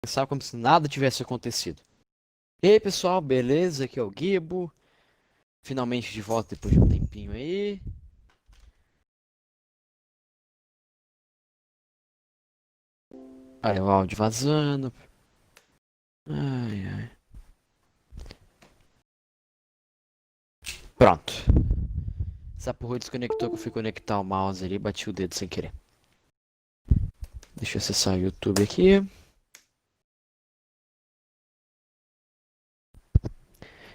Pensar como se nada tivesse acontecido. E aí, pessoal, beleza? Aqui é o Gibo. Finalmente de volta depois de um tempinho aí. Aí o áudio vazando. Ai, ai. Pronto. Essa porra desconectou que eu fui conectar o mouse ali e bati o dedo sem querer. Deixa eu acessar o YouTube aqui.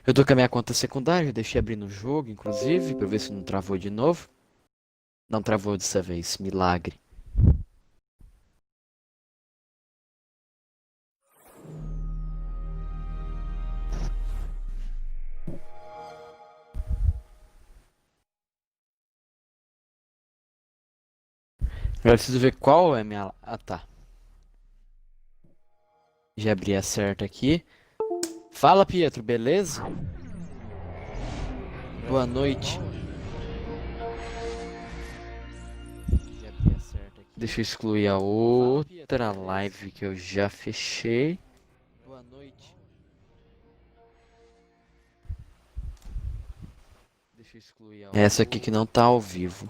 Eu tô com a minha conta secundária, eu deixei abrir no jogo, inclusive, pra ver se não travou de novo. Não travou dessa vez, milagre. Agora eu preciso ver qual é a minha... Ah, tá. Já abri a certa aqui. Fala, Pietro, beleza? Boa noite. Já abri a certa aqui. Deixa eu excluir a outra live que eu já fechei. Boa noite. Deixa eu excluir a essa aqui que não tá ao vivo.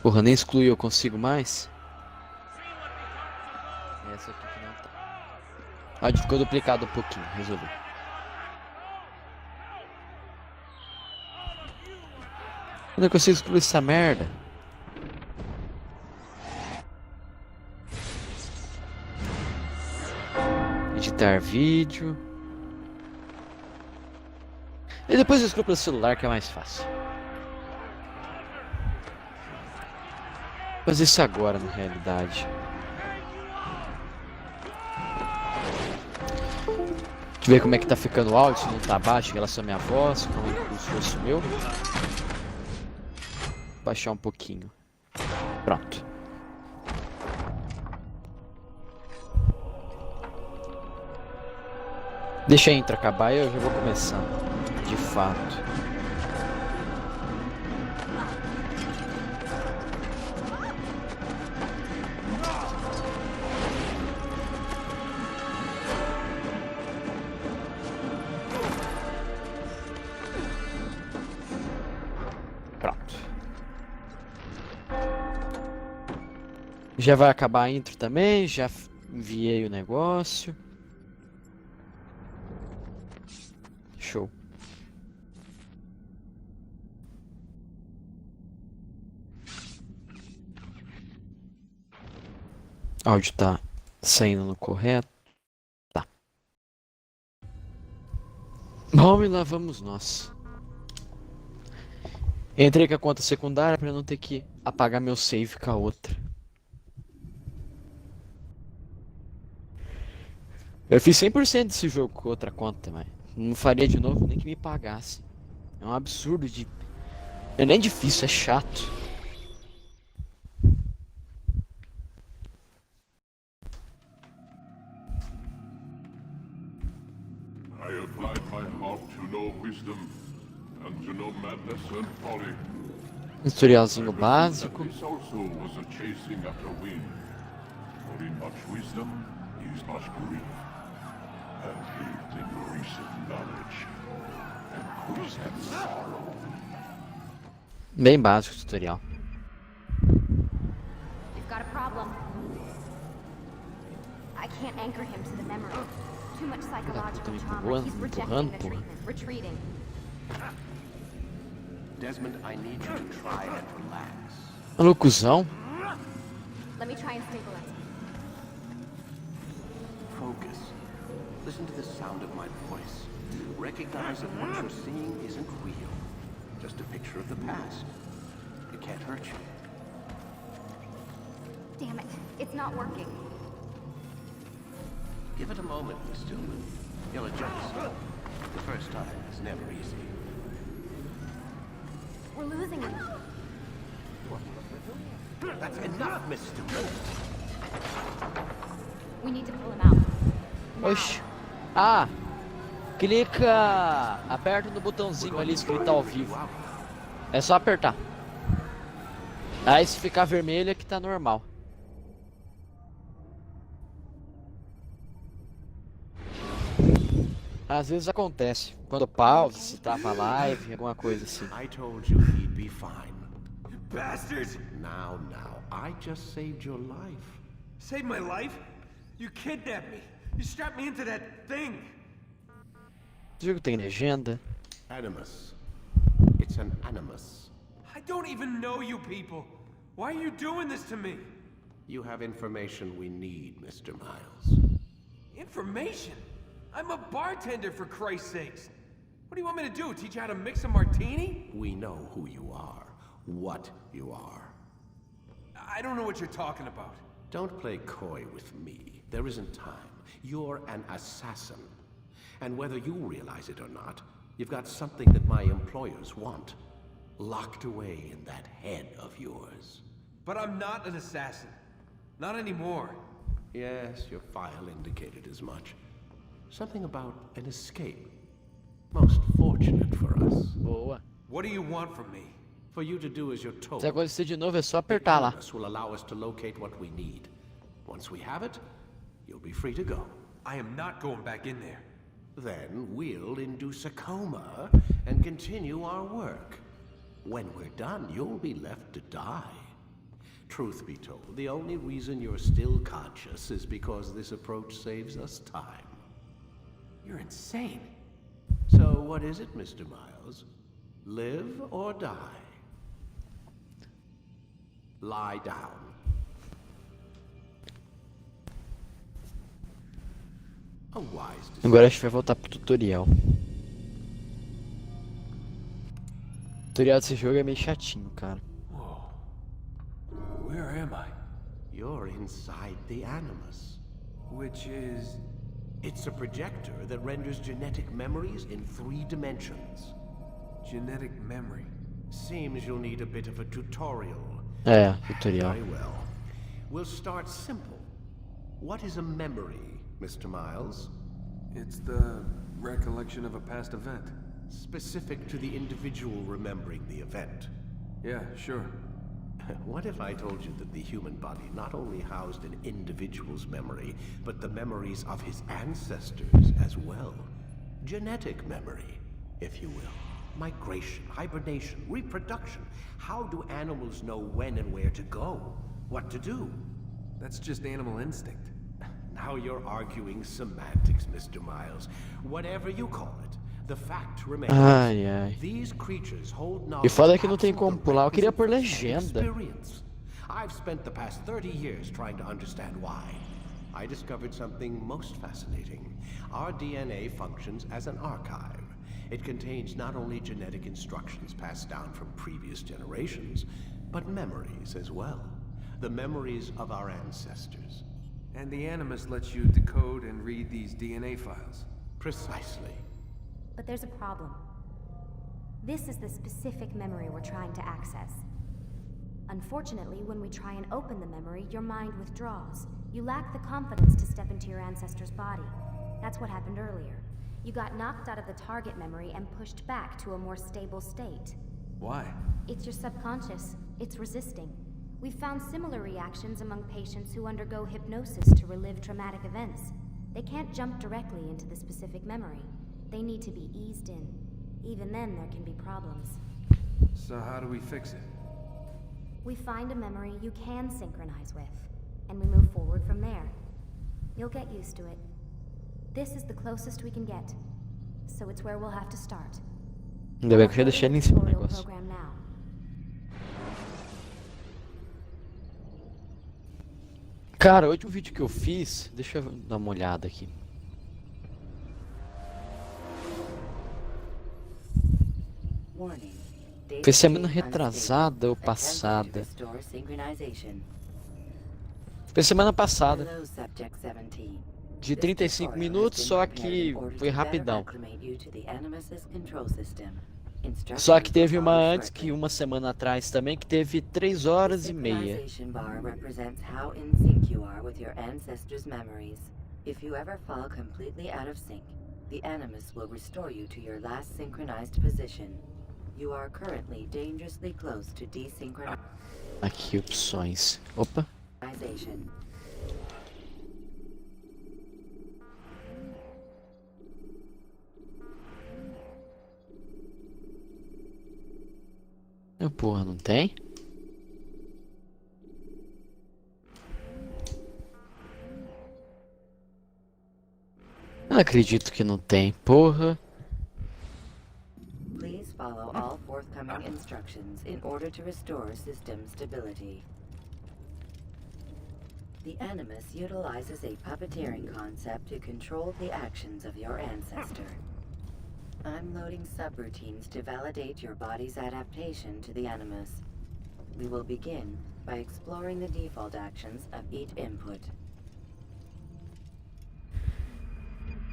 Porra, nem excluir eu consigo mais? Essa aqui que não tá. Áudio ficou duplicado um pouquinho, resolvi. Eu não consigo excluir essa merda. Editar vídeo. E depois eu excluo pelo celular que é mais fácil. Vou fazer isso agora na realidade. Deixa eu ver como é que tá ficando o áudio, se não tá baixo em relação à minha voz, com o esforço meu. Baixar um pouquinho. Pronto. Deixa a intro acabar e eu já vou começar. De fato. Pronto. Já vai acabar a intro também, já enviei o negócio. Show. O áudio tá saindo no correto. Tá. Bom, e lá vamos nós. Entrei com a conta secundária pra não ter que apagar meu save com a outra. Eu fiz 100% desse jogo com outra conta, mas não faria de novo nem que me pagasse. É um absurdo de... Não é nem difícil, é chato. I applied my heart to know wisdom, and to know madness and folly. Historialzinho básico. This also was a chasing after wind. For in much wisdom is much grief, and lived in recent knowledge, and quiescent sorrow. Bem básico o tutorial. We've got a problem. I can't anchor him to the memory. Too much psychological trauma. He's rejecting the treatment. Retreating. Desmond, I need you to try and relax. Malucuzão. Let me try and stabilize him. Focus. Listen to the sound of my voice. Recognize that what you're seeing isn't real. Just a picture of the past. It can't hurt you. Damn it. It's not working. Give it a moment, Miss Stillman. You'll adjust. The first time is never easy. We're losing him. That's enough, Miss Stillman. We need to pull him out. Oxi. Ah! Clica... Aperta no botãozinho ali escrito ao vivo. É só apertar. Aí se ficar vermelho é que tá normal. Às vezes acontece. Quando pausa, se trava a live, alguma coisa assim. I told you he'd be fine. Bastards! Now, I just saved your life. Saved my life? You kidnapped me. You strapped me into that thing. O jogo tem legenda. Animus. It's an animus. I don't even know you people. Why are you doing this to me? You have information we need, Mr. Miles. Information? I'm a bartender, for Christ's sakes. What do you want me to do? Teach you how to mix a martini? We know who you are, what you are. I don't know what you're talking about. Don't play coy with me. There isn't time. You're an assassin. And whether you realize it or not, you've got something that my employers want. Locked away in that head of yours. But I'm not an assassin. Not anymore. Yes, your file indicated as much. Something about an escape. Most fortunate for us. Boa. What do you want from me? For you to do as you're told. Se acontecer de novo é só The apertar lá. Animus will allow us to locate what we need. Once we have it, you'll be free to go. I am not going back in there. Then we'll induce a coma and continue our work. When we're done, you'll be left to die. Truth be told, the only reason you're still conscious is because this approach saves us time. You're insane. So what is it, Mr. Miles? Live or die? Lie down. A wise decision. Agora a gente vai voltar pro tutorial. O tutorial desse jogo é meio chatinho, cara. Whoa. Where am I? You're inside the Animus. Which is... It's a projector that renders genetic memories in 3 dimensions. genetic memory. Seems you'll need a bit of a tutorial. É, tutorial. Very well. We'll start simple. What is a memory, Mr. Miles? It's the recollection of a past event. Specific to the individual remembering the event. Yeah, sure. What if I told you that the human body not only housed an individual's memory, but the memories of his ancestors as well? Genetic memory, if you will. Migration, hibernation, reproduction. How do animals know when and where to go? What to do? That's just animal instinct. Now you're arguing semantics, Mr. Miles. Whatever you call it, the fact remains. Ai, ai. These creatures hold E foda que não tem knowledge como pular, eu queria pôr absent of legenda. experience. I've spent the past 30 years trying to understand why. I discovered something most fascinating. Our DNA functions as an archive. It contains not only genetic instructions passed down from previous generations, but memories as well. The memories of our ancestors. And the Animus lets you decode and read these DNA files. Precisely. But there's a problem. This is the specific memory we're trying to access. Unfortunately, when we try and open the memory, your mind withdraws. You lack the confidence to step into your ancestor's body. That's what happened earlier. You got knocked out of the target memory and pushed back to a more stable state. Why? It's your subconscious. It's resisting. We've found similar reactions among patients who undergo hypnosis to relive traumatic events. They can't jump directly into the specific memory. They need to be eased in. Even then, there can be problems. So how do we fix it? We find a memory you can synchronize with, and we move forward from there. You'll get used to it. This is the closest we can get, so it's where we'll have to start. Ainda bem que eu já deixei ele em cima do Tutorial negócio. program now. Cara, o último vídeo que eu fiz, deixa eu dar uma olhada aqui. Foi semana retrasada ou passada? Foi semana passada. De 35 minutos, só que foi rapidão. Só que teve uma antes, que uma semana atrás também, que teve 3 horas e meia. If you ever fall completely out of sync, the Animus will restore you to your last synchronized position. You are currently dangerously close to desynchronization. Aqui, opções. Opa. Porra, não tem? Não acredito que não tem, porra. Please follow all forthcoming instructions in order to restore system stability. The Animus utilizes a puppeteering concept to control the actions of your ancestor. I'm loading subroutines to validate your body's adaptation to the Animus. We will begin by exploring the default actions of each input.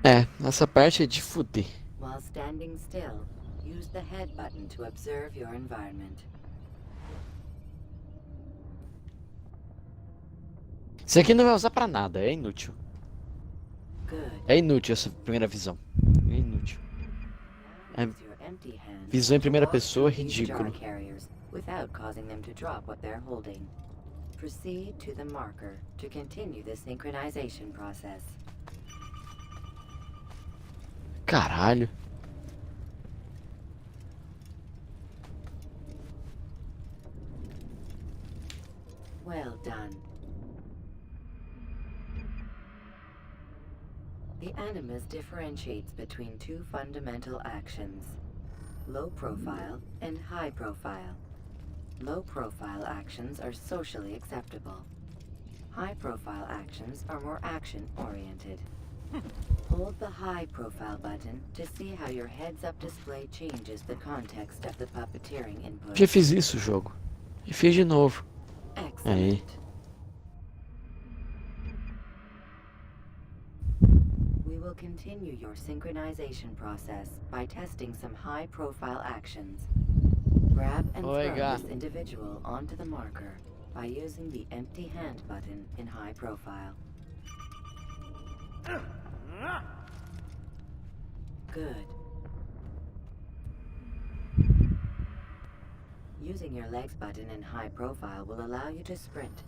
É, essa parte é de fuder. While standing still, use the head button to observe your environment. Isso aqui não vai usar pra nada, é inútil. Good. É inútil essa primeira visão. É inútil. É, Use your empty hand visão em primeira to walk pessoa é through these jar ridículo. carriers without causing them to drop what they're holding. Proceed to the marker to continue the synchronization process. Caralho. Well done. The Animus differentiates between two fundamental actions: low profile and high profile. Low profile actions are socially acceptable. High profile actions are more action oriented. Hold the high profile button to see how your heads up display changes the context of the puppeteering input. Já fiz isso, jogo. E fiz de novo. Excellent. We will continue your synchronization process by testing some high-profile actions. Grab and throw Oiga. this individual onto the marker by using the empty hand button in high profile. Good. Using your legs button in high profile will allow you to sprint.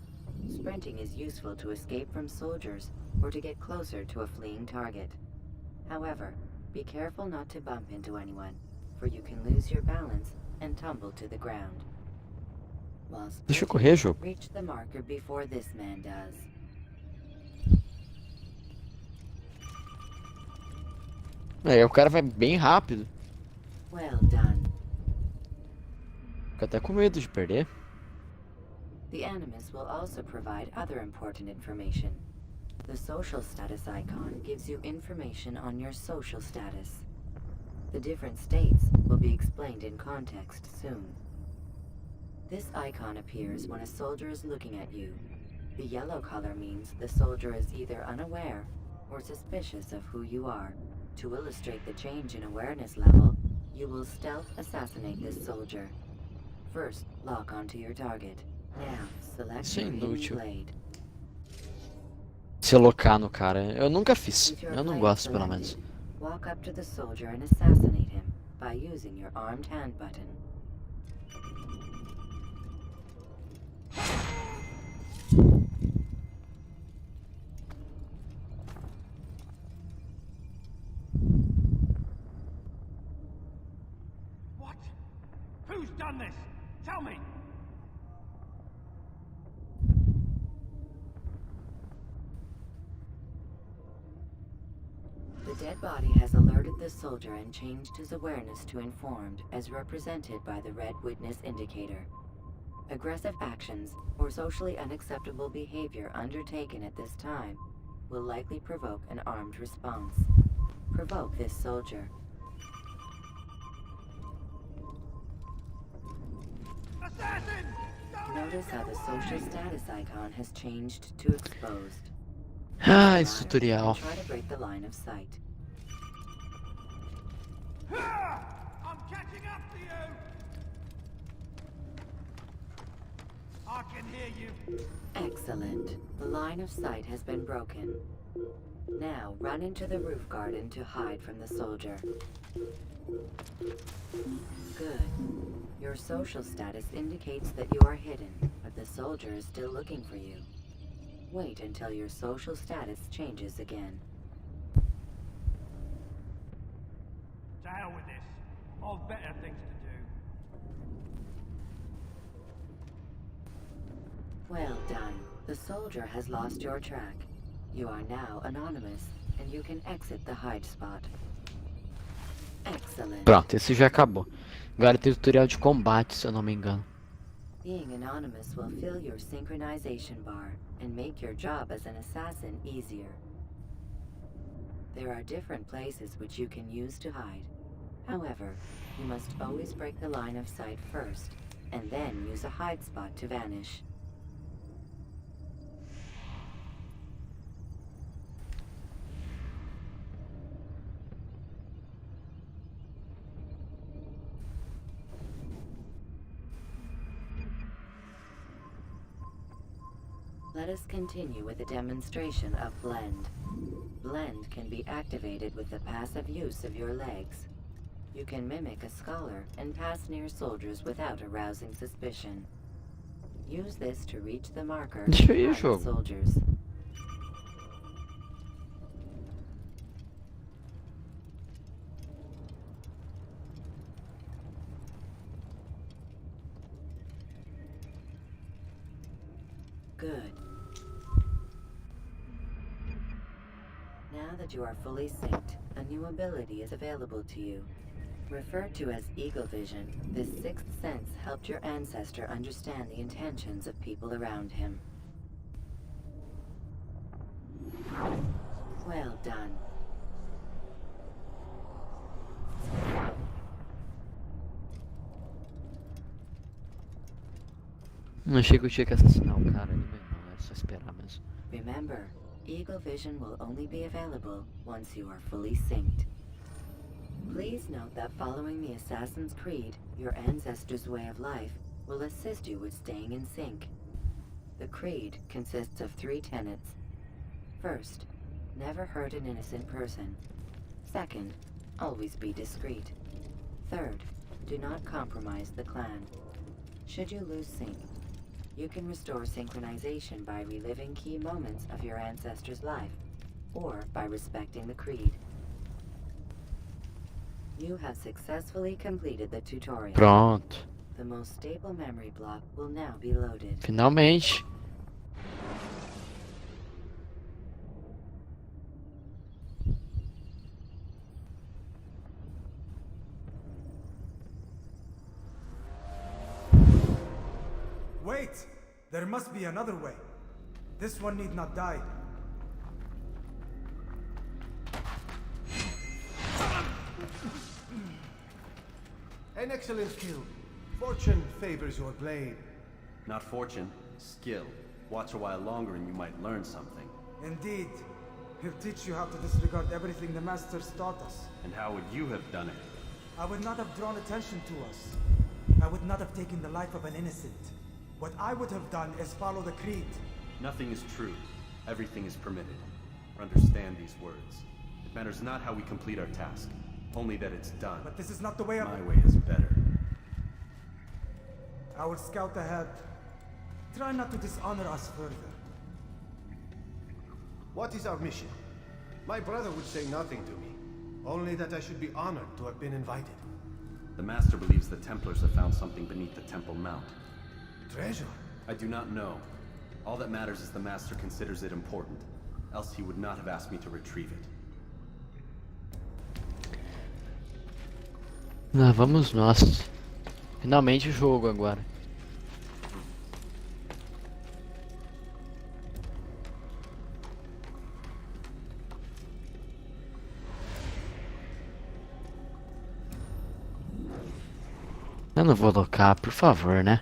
Sprinting is useful to escape from soldiers or to get closer to a fleeing target. However, be careful not to bump into anyone, for you can lose your balance and tumble to the ground. While Deixa eu sprinting, correr, jogo. reach the marker before this man does. É, o cara vai bem rápido. Well done. Fico até com medo de perder. The Animus will also provide other important information. The social status icon gives you information on your social status. The different states will be explained in context soon. This icon appears when a soldier is looking at you. The yellow color means the soldier is either unaware or suspicious of who you are. To illustrate the change in awareness level, you will stealth assassinate this soldier. First, lock onto your target. Now, select Isso é your hidden inútil. blade. Se alocar no cara. Eu nunca fiz. With your Eu não blade gosto, pelo menos. selected, walk up to the soldier and assassinate him by using your armed hand button. What? Who's done this? Tell me! The dead body has alerted the soldier and changed his awareness to informed, as represented by the red witness indicator. Aggressive actions or socially unacceptable behavior undertaken at this time will likely provoke an armed response. Provoke this soldier. Assassin! Don't Notice how the social status icon has changed to exposed. Ah, esse Alive, tutorial. and try to break the line of sight. I'm catching up to you! I can hear you. Excellent. The line of sight has been broken. Now run into the roof garden to hide from the soldier. Good. Your social status indicates that you are hidden, but the soldier is still looking for you. Wait until your social status changes again. To hell with this. I've better things to do. Well done. The soldier has lost your track. You are now anonymous, and you can exit the hide spot. Excellent. Pronto, esse já acabou. Agora tem o tutorial de combate, se eu não me engano. Being anonymous will fill your synchronization bar and make your job as an assassin easier. There are different places which you can use to hide. However, you must always break the line of sight first, and then use a hide spot to vanish. Let us continue with a demonstration of Blend. Blend can be activated with the passive use of your legs. You can mimic a scholar and pass near soldiers without arousing suspicion. Use this to reach the marker Deixa eu ir, behind the jogo. soldiers. Good. Now that you are fully synced, a new ability is available to you. Referred to as Eagle Vision, this sixth sense helped your ancestor understand the intentions of people around him. Well done. Não achei que eu tinha que assassinar o cara ali, mas não, era só esperar mesmo. Remember, Eagle Vision will only be available once you are fully synced. Please note that following the Assassin's Creed, your ancestors' way of life, will assist you with staying in sync. The Creed consists of 3 tenets. First, never hurt an innocent person. Second, always be discreet. Third, do not compromise the clan. Should you lose sync, you can restore synchronization by reliving key moments of your ancestor's life, or by respecting the Creed. You have successfully completed the tutorial. Pronto. The most stable memory block will now be loaded. Finalmente. Wait! There must be another way. This one need not die. An excellent kill. Fortune favors your blade. Not fortune, skill. Watch a while longer and you might learn something. Indeed. He'll teach you how to disregard everything the Masters taught us. And how would you have done it? I would not have drawn attention to us. I would not have taken the life of an innocent. What I would have done is follow the Creed. Nothing is true. Everything is permitted. Understand these words. It matters not how we complete our task, only that it's done. But this is not the way I... My way is better. I will scout ahead. Try not to dishonor us further. What is our mission? My brother would say nothing to me. Only that I should be honored to have been invited. The Master believes the Templars have found something beneath the Temple Mount. Treasure? I do not know. All that matters is the Master considers it important. Else he would not have asked me to retrieve it. Lá vamos nós. Finalmente o jogo agora. Eu não vou locar, por favor, né?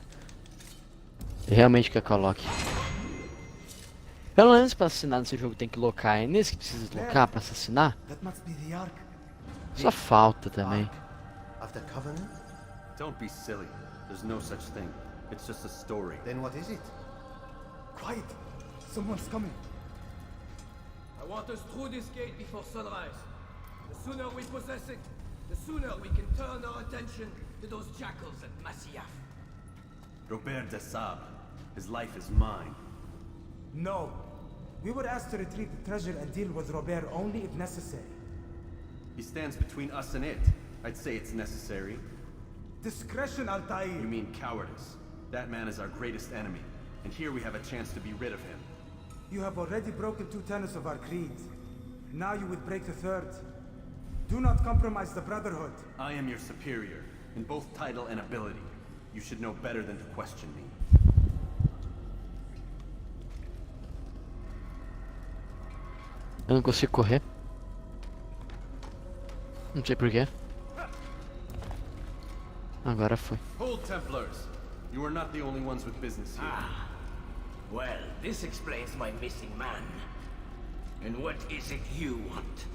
Eu realmente quero que eu coloque. Pelo menos pra assassinar nesse jogo tem que locar. É nesse que precisa locar pra assassinar? That must be the Ark. Só falta também. Of the Covenant? Don't be silly. There's no such thing. It's just a story. Then what is it? Quiet! Someone's coming. I want us through this gate before sunrise. The sooner we possess it, the sooner we can turn our attention to those jackals at Masyaf. Robert de Sable. His life is mine. No. We were asked to retrieve the treasure and deal with Robert only if necessary. He stands between us and it. I'd say it's necessary. Discretion, Altair. You mean cowardice. That man is our greatest enemy. And here we have a chance to be rid of him. You have already broken 2 tenets of our creed. Now you would break the 3rd. Do not compromise the Brotherhood. I am your superior, in both title and ability. You should know better than to question me. Eu não consigo correr. Não sei porquê. Agora foi. Hold, Templars! You are not the only ones with business here. Well, this explains my missing man. And what is it you want?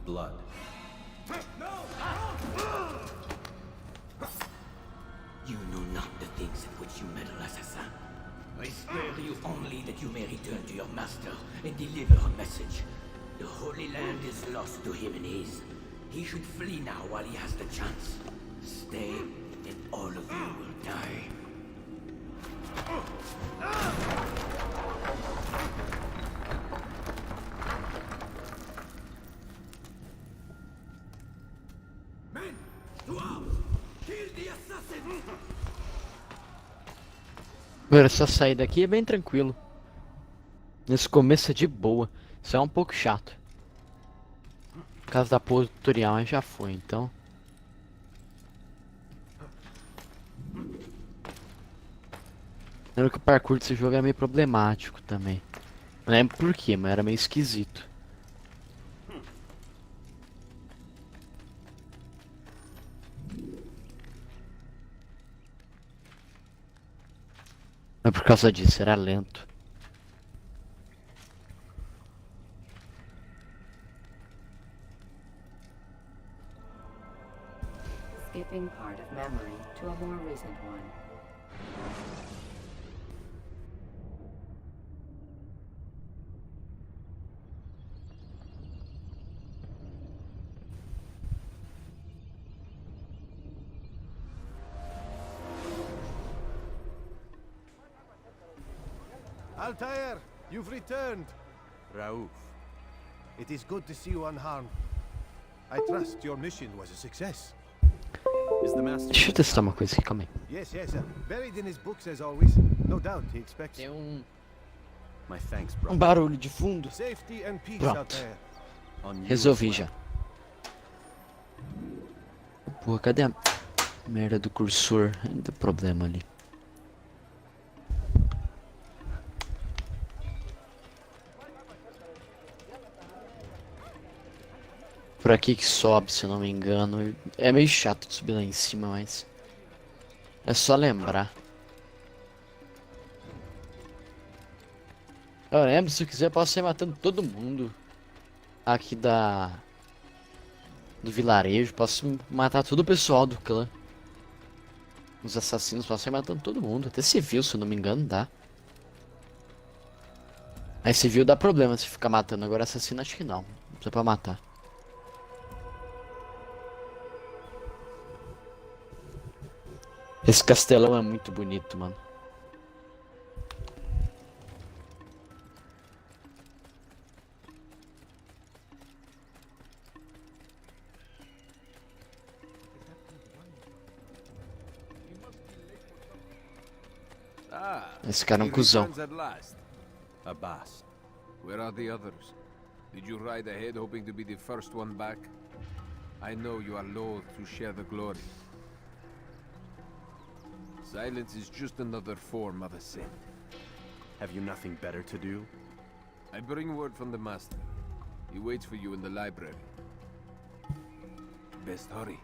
Blood. You know not the things in which you meddle, assassin. I spare you only that you may return to your master and deliver a message. The Holy Land is lost to him and his. He should flee now while he has the chance. Stay, and all of you will die. Men, to arms! Kill the assassin! Agora, só sair daqui é bem tranquilo. Nesse começo é de boa. Isso é um pouco chato. Por causa da pose do tutorial, mas já foi, então. Lembro que o parkour desse jogo é meio problemático também. Não lembro por quê, mas era meio esquisito. Não é por causa disso, era lento. Skipping part of memory to a more recent one. Altair, you've returned. Raouf. It is good to see you unharmed. I trust your mission was a success. Is the master... Deixa eu testar uma coisa aqui, calma aí. Yes, yes, buried in his books as always. No doubt he expects Tem My thanks, um brother. barulho de fundo. safety and peace, Pronto. Altair. On you Resolvi as já. well. Porra, cadê a merda do cursor? Ainda problema ali. Por aqui que sobe, se eu não me engano. É meio chato de subir lá em cima, mas... é só lembrar. Eu lembro, se eu quiser, posso sair matando todo mundo. Aqui do vilarejo. Posso matar todo o pessoal do clã. Os assassinos, posso sair matando todo mundo. Até civil, se eu não me engano, dá. Aí civil dá problema se ficar matando. Agora assassino acho que não. Não precisa pra matar. Esse castelão é muito bonito, mano. Esse cara é um cuzão. At last. Abbas. Where are the others? Did you ride ahead hoping to be the first one back? I know you are loath to share the glory. Silence is just another form of a sin. Have you nothing better to do? I bring word from the master. He waits for you in the library. Best hurry.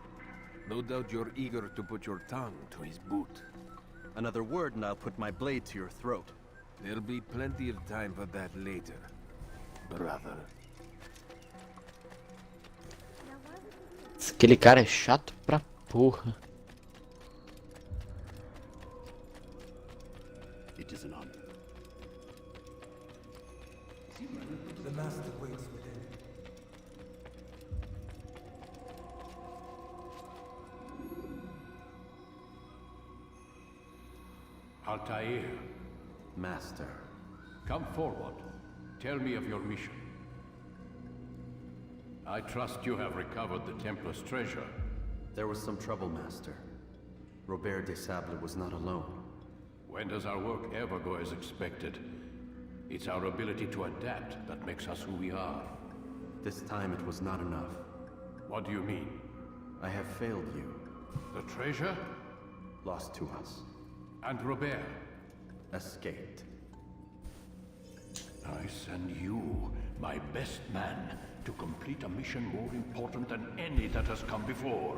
No doubt you're eager to put your tongue to his boot. Another word and I'll put my blade to your throat. There'll be plenty of time for that later, brother. Aquele cara é chato pra porra. It is an honor. The master waits within. Altair, Master. come forward. Tell me of your mission. I trust you have recovered the Templar's treasure. There was some trouble, Master. Robert de Sable was not alone. When does our work ever go as expected? It's our ability to adapt that makes us who we are. This time it was not enough. What do you mean? I have failed you. The treasure? Lost to us. And Robert? Escaped. I send you, my best man, to complete a mission more important than any that has come before.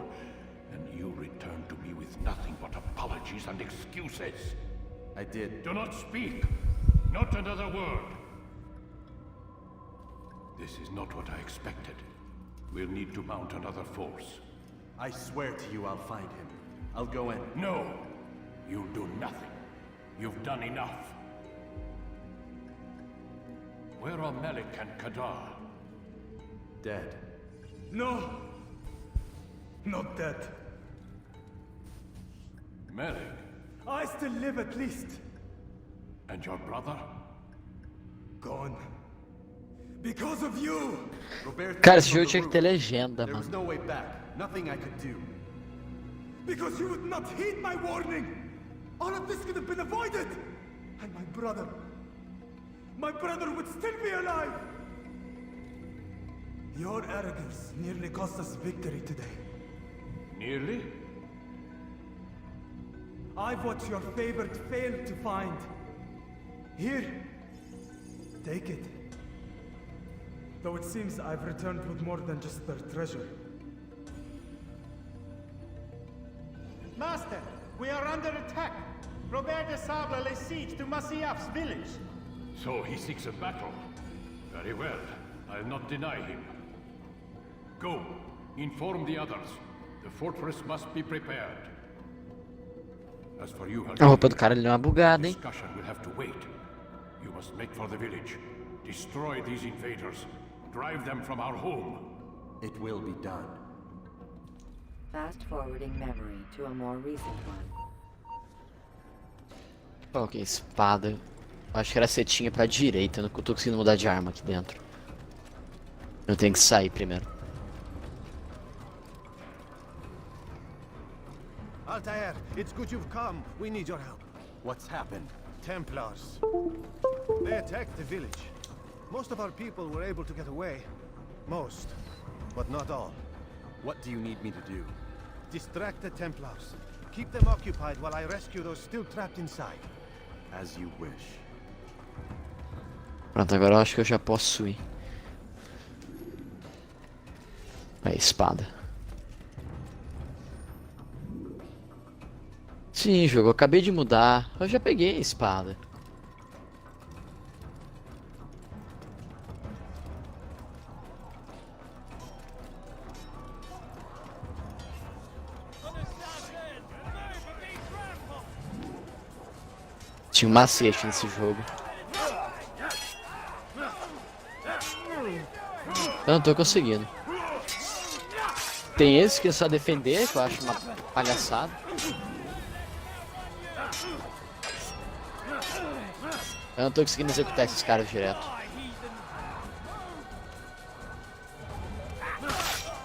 And you return to me with nothing but apologies and excuses. I did. Do not speak! Not another word! This is not what I expected. We'll need to mount another force. I swear to you I'll find him. I'll go in. No! You'll do nothing. You've done enough. Where are Melik and Kadar? Dead. No! Not dead. Melik? I still live at least. And your brother? Gone. Because of you! Robert Cara, esse jogo tinha que ter legenda, There was mano. no way back. Nothing I could do. Because you would not heed my warning! All of this could have been avoided! And my brother would still be alive! Your arrogance nearly cost us victory today. Nearly? I've what your favorite failed to find. Here, take it. Though it seems I've returned with more than just their treasure. Master, we are under attack. Robert de Sable lays siege to Masyaf's village. So he seeks a battle. Very well. I'll not deny him. Go. Inform the others. The fortress must be prepared. As for you, A roupa do cara ali é uma bugada, hein? discussion will have to wait. You must make for the village. Destroy these invaders. Drive them from our home. It will be done. Fast forwarding memory to a more recent one. Ok, espada. Acho que era setinha pra direita, eu não tô conseguindo mudar de arma aqui dentro. Eu tenho que sair primeiro. Altair, it's good you've come. We need your help. What's happened? Templars. They attacked the village. Most of our people were able to get away. Most, but not all. What do you need me to do? Distract the Templars. Keep them occupied while I rescue those still trapped inside. As you wish. Pronto, agora eu acho que eu já posso ir. Aí, espada. Sim, jogo, eu acabei de mudar. Eu já peguei a espada. Tinha um macete nesse jogo. Eu não tô conseguindo. Tem esse que é só defender, que eu acho uma palhaçada. Eu não tô conseguindo executar esses caras direto.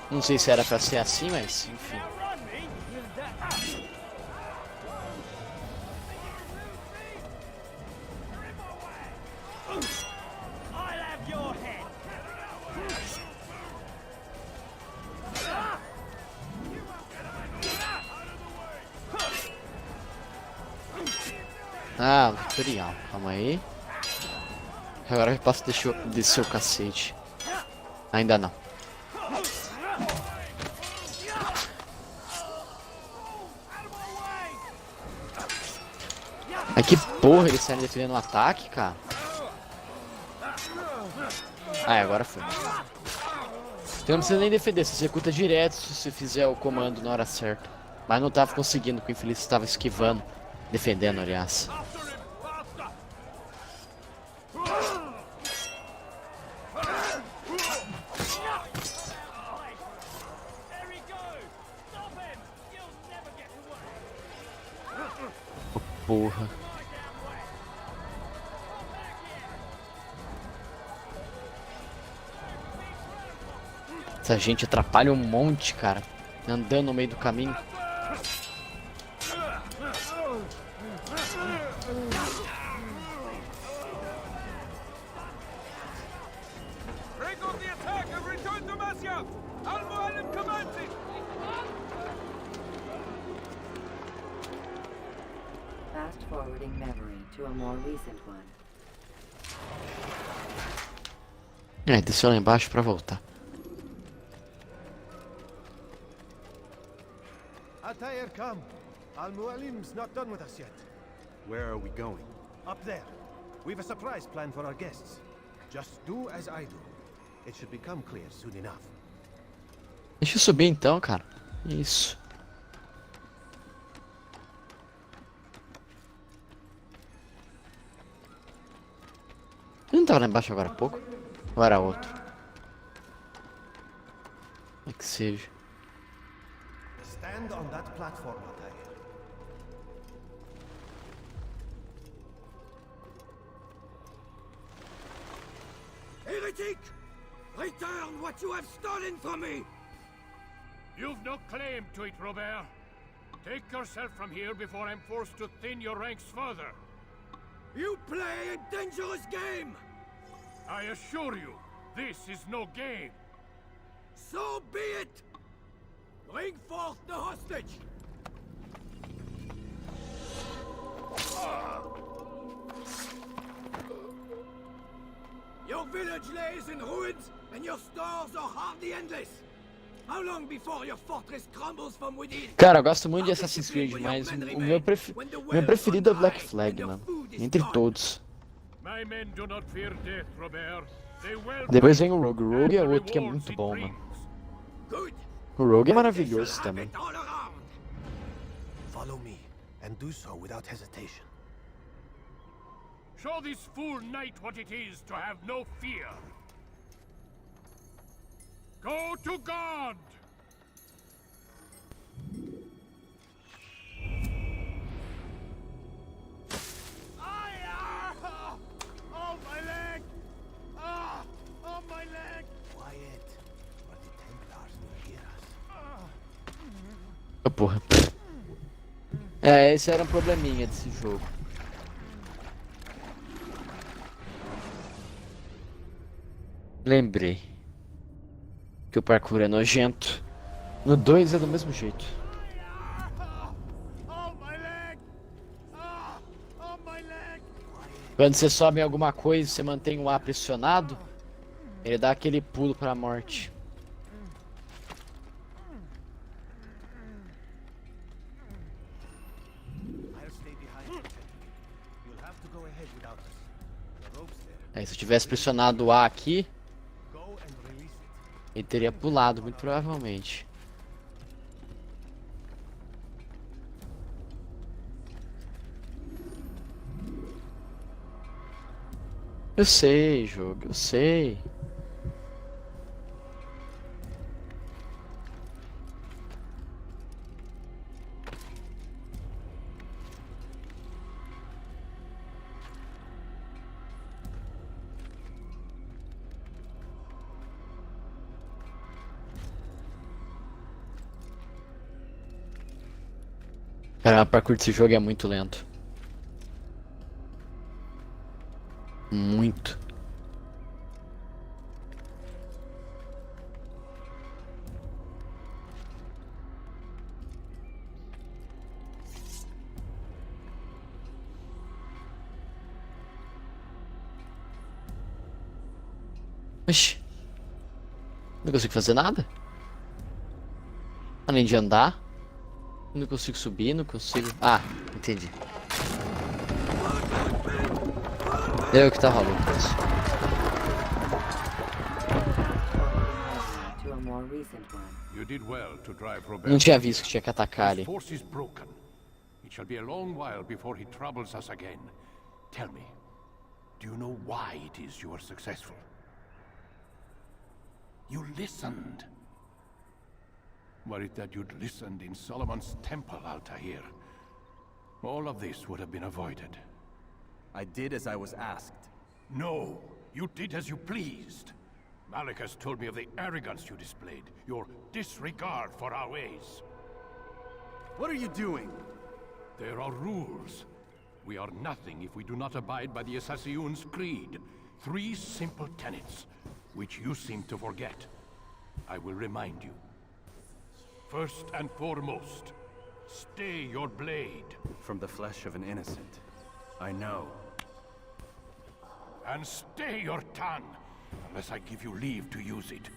Não sei se era pra ser assim, mas enfim. Ah, tutorial, calma aí. Agora eu posso descer o cacete. Ainda não. Mas que porra, eles saem defendendo um ataque, cara. Ah, agora foi. Então não precisa nem defender, você executa direto se você fizer o comando na hora certa. Mas não tava conseguindo, porque o infeliz estava esquivando. Defendendo, aliás. Oh, porra. Essa gente atrapalha um monte, cara. Andando no meio do caminho. more recent one. Desceu lá embaixo pra voltar. Altair, come. Al-Mualim's not done with us yet. Where are we going? Up there. We've a surprise planned for our guests. Just do as I do. It should become clear soon enough. Deixa eu subir então, cara. Isso. Ele não tava lá embaixo agora há pouco? Ou era outro? É que seja. Stand on that platform, Altair. Heretic! Return what you have stolen from me! You've no claim to it, Robert. Take yourself from here before I'm forced to thin your ranks further. You play a dangerous game! I assure you, this is no game. So be it! Bring forth the hostage! Your village lays in ruins, and your stores are hardly endless. How long before your fortress crumbles from within? Cara, eu gosto muito de Assassin's Creed, mas o meu preferido é Black Flag, mano. Entre todos. My men do not fear death, Robert. They welcome Depois vem o Rogue. O Rogue é outro que é muito bom, mano. O Rogue é maravilhoso também. Follow me, and do so without hesitation. Show this fool knight what it is to have no fear. Go to God! Oh, my leg! Oh, my leg! Quiet, or the Templars will hear us. Oh, porra. Esse era um probleminha desse jogo. Lembrei que o parkour é nojento. No 2 é do mesmo jeito. Quando você sobe em alguma coisa e você mantém o A pressionado, ele dá aquele pulo pra morte. Se eu tivesse pressionado o A aqui, ele teria pulado, muito provavelmente. Eu sei, jogo, eu sei. Cara, o parkour desse jogo é muito lento. Muito. Oxi. Não consigo fazer nada? Além de andar. Não consigo subir, não consigo... Ah, entendi. É o que tá rolando com isso. Não tinha visto que tinha que atacar ali. It shall be a long while before he troubles us again. Tell me, do you know why it is you are successful? You listened. Were it that you'd listened in Solomon's temple, Altair, all of this would have been avoided. I did as I was asked. No, you did as you pleased. Malik has told me of the arrogance you displayed, your disregard for our ways. What are you doing? There are rules. We are nothing if we do not abide by the Assassin's creed. 3 simple tenets, which you seem to forget. I will remind you. First and foremost, stay your blade. From the flesh of an innocent. I know. And stay your tongue, unless I give you leave to use it.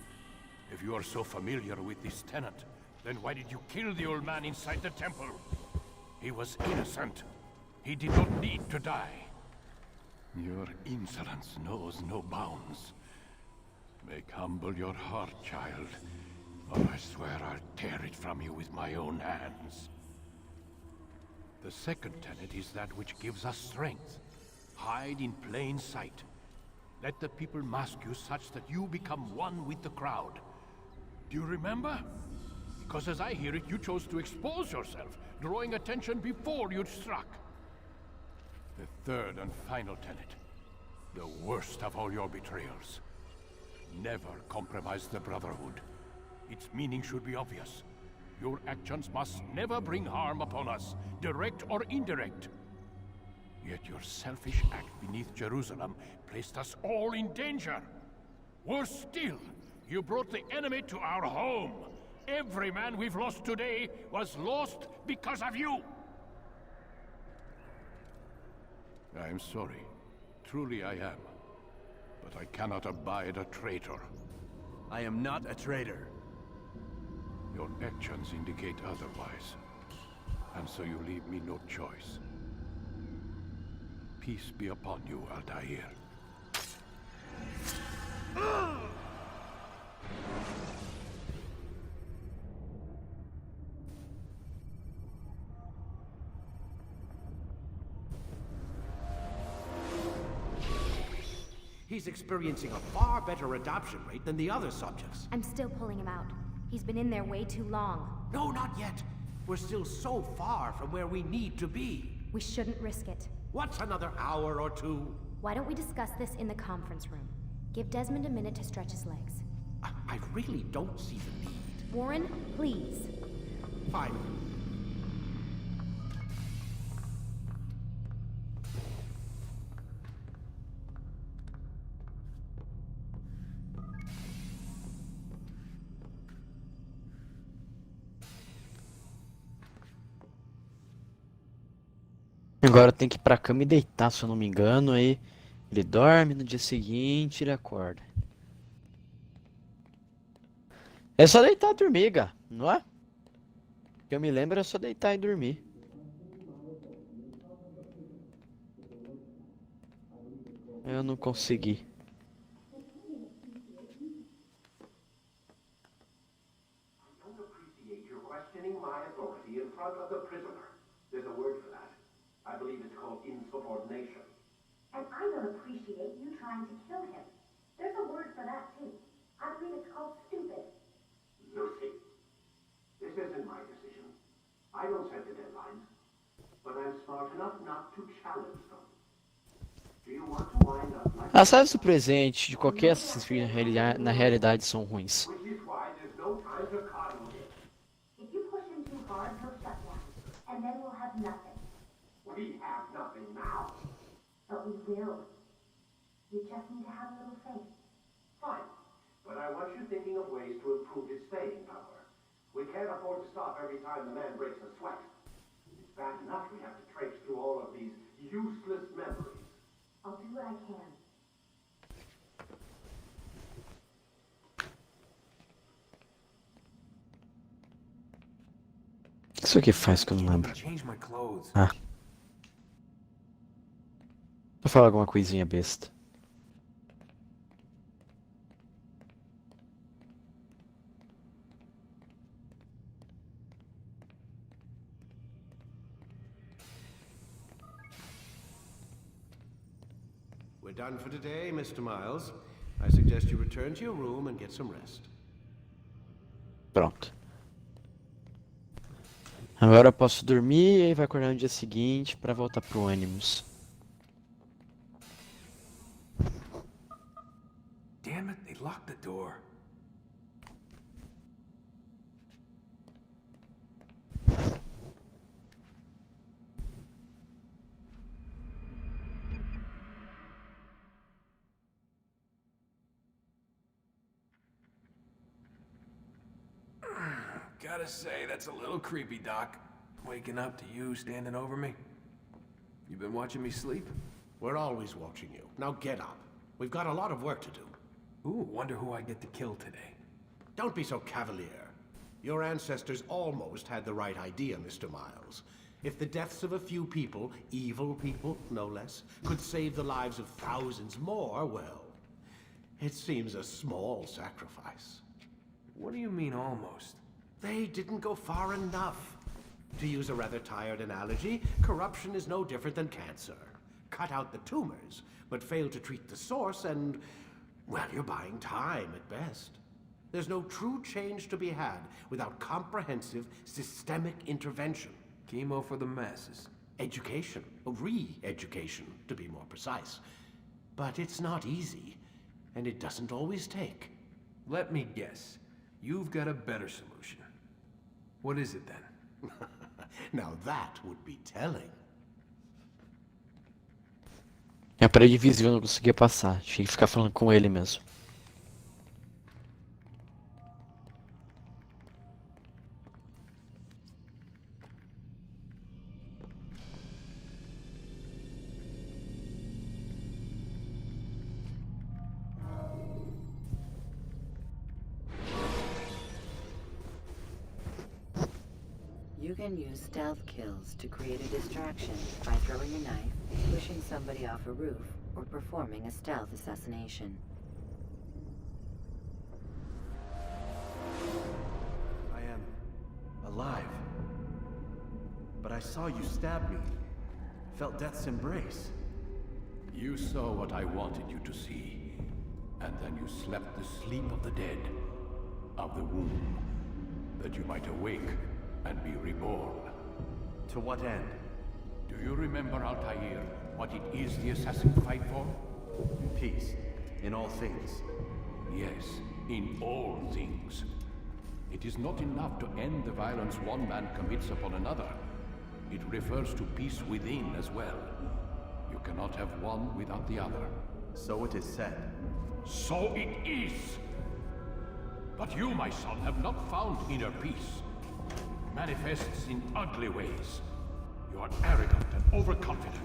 If you are so familiar with this tenant, then why did you kill the old man inside the temple? He was innocent. He did not need to die. Your insolence knows no bounds. Make humble your heart, child, or I swear I'll tear it from you with my own hands. The second tenet is that which gives us strength. Hide in plain sight. Let the people mask you such that you become one with the crowd. Do you remember? Because as I hear it, you chose to expose yourself, drawing attention before you'd struck. The third and final tenet. The worst of all your betrayals. Never compromise the Brotherhood. Its meaning should be obvious. Your actions must never bring harm upon us, direct or indirect. Yet your selfish act beneath Jerusalem placed us all in danger. Worse still, you brought the enemy to our home. Every man we've lost today was lost because of you. I am sorry. Truly I am. But I cannot abide a traitor. I am not a traitor. Your actions indicate otherwise. And so you leave me no choice. Peace be upon you, Altair. He's experiencing a far better adoption rate than the other subjects. I'm still pulling him out. He's been in there way too long. No, not yet. We're still so far from where we need to be. We shouldn't risk it. What's another hour or two? Why don't we discuss this in the conference room? Give Desmond a minute to stretch his legs. I really don't see the need. Warren, please. Fine. Agora tem que ir pra cama e deitar, se eu não me engano. Aí ele dorme, no dia seguinte ele acorda. É só deitar e dormir, Gá, não é? O que eu me lembro é só deitar e dormir. Eu não consegui. I believe it's called insubordination. And I don't appreciate you trying to kill him. There's a word for that, too. I believe it's called stupid. Lucy, this isn't my decision. I don't set the deadlines. But I'm smart enough not to challenge them. Do you want to wind up like... As chaves do presente de qualquer Assassin's Creed na realidade são ruins. Which is why there's no time to coddle him. If you push him too hard, he'll shut down. And then we'll have nothing. We have nothing now. But we will. You just need to have a little faith. Fine. But I want you thinking of ways to improve his staying power. We can't afford to stop every time the man breaks a sweat. It's bad enough we have to traipse through all of these useless memories. I'll do what I can. Isso aqui faz que eu não lembro. Ah. Vou falar alguma coisinha besta. We're done for today, Mr. Miles. I suggest you return to your room and get some rest. Pronto. Agora eu posso dormir e aí vai acordar no dia seguinte pra voltar pro Animus. Damn it, they locked the door. Gotta say, that's a little creepy, Doc. Waking up to you standing over me. You been watching me sleep? We're always watching you. Now get up. We've got a lot of work to do. Ooh, wonder who I get to kill today. Don't be so cavalier. Your ancestors almost had the right idea, Mr. Miles. If the deaths of a few people, evil people, no less, could save the lives of thousands more, well, it seems a small sacrifice. What do you mean, almost? They didn't go far enough. To use a rather tired analogy, corruption is no different than cancer. Cut out the tumors, but fail to treat the source and, well, you're buying time at best. There's no true change to be had without comprehensive, systemic intervention. Chemo for the masses. Education, re-education, to be more precise. But it's not easy, and it doesn't always take. Let me guess. You've got a better solution. What is it then? Now that would be telling. A parede visível eu não conseguia passar. Tinha que ficar falando com ele mesmo. You can use stealth kills to create a distraction by throwing a knife, pushing somebody off a roof, or performing a stealth assassination. I am alive. But I saw you stab me. Felt death's embrace. You saw what I wanted you to see, and then you slept the sleep of the dead, of the womb, that you might awake and be reborn. To what end? Do you remember, Altair, what it is the assassins fight for? Peace. In all things. Yes, in all things. It is not enough to end the violence one man commits upon another. It refers to peace within as well. You cannot have one without the other. So it is said. So it is! But you, my son, have not found inner peace. Manifests in ugly ways. You are arrogant and overconfident.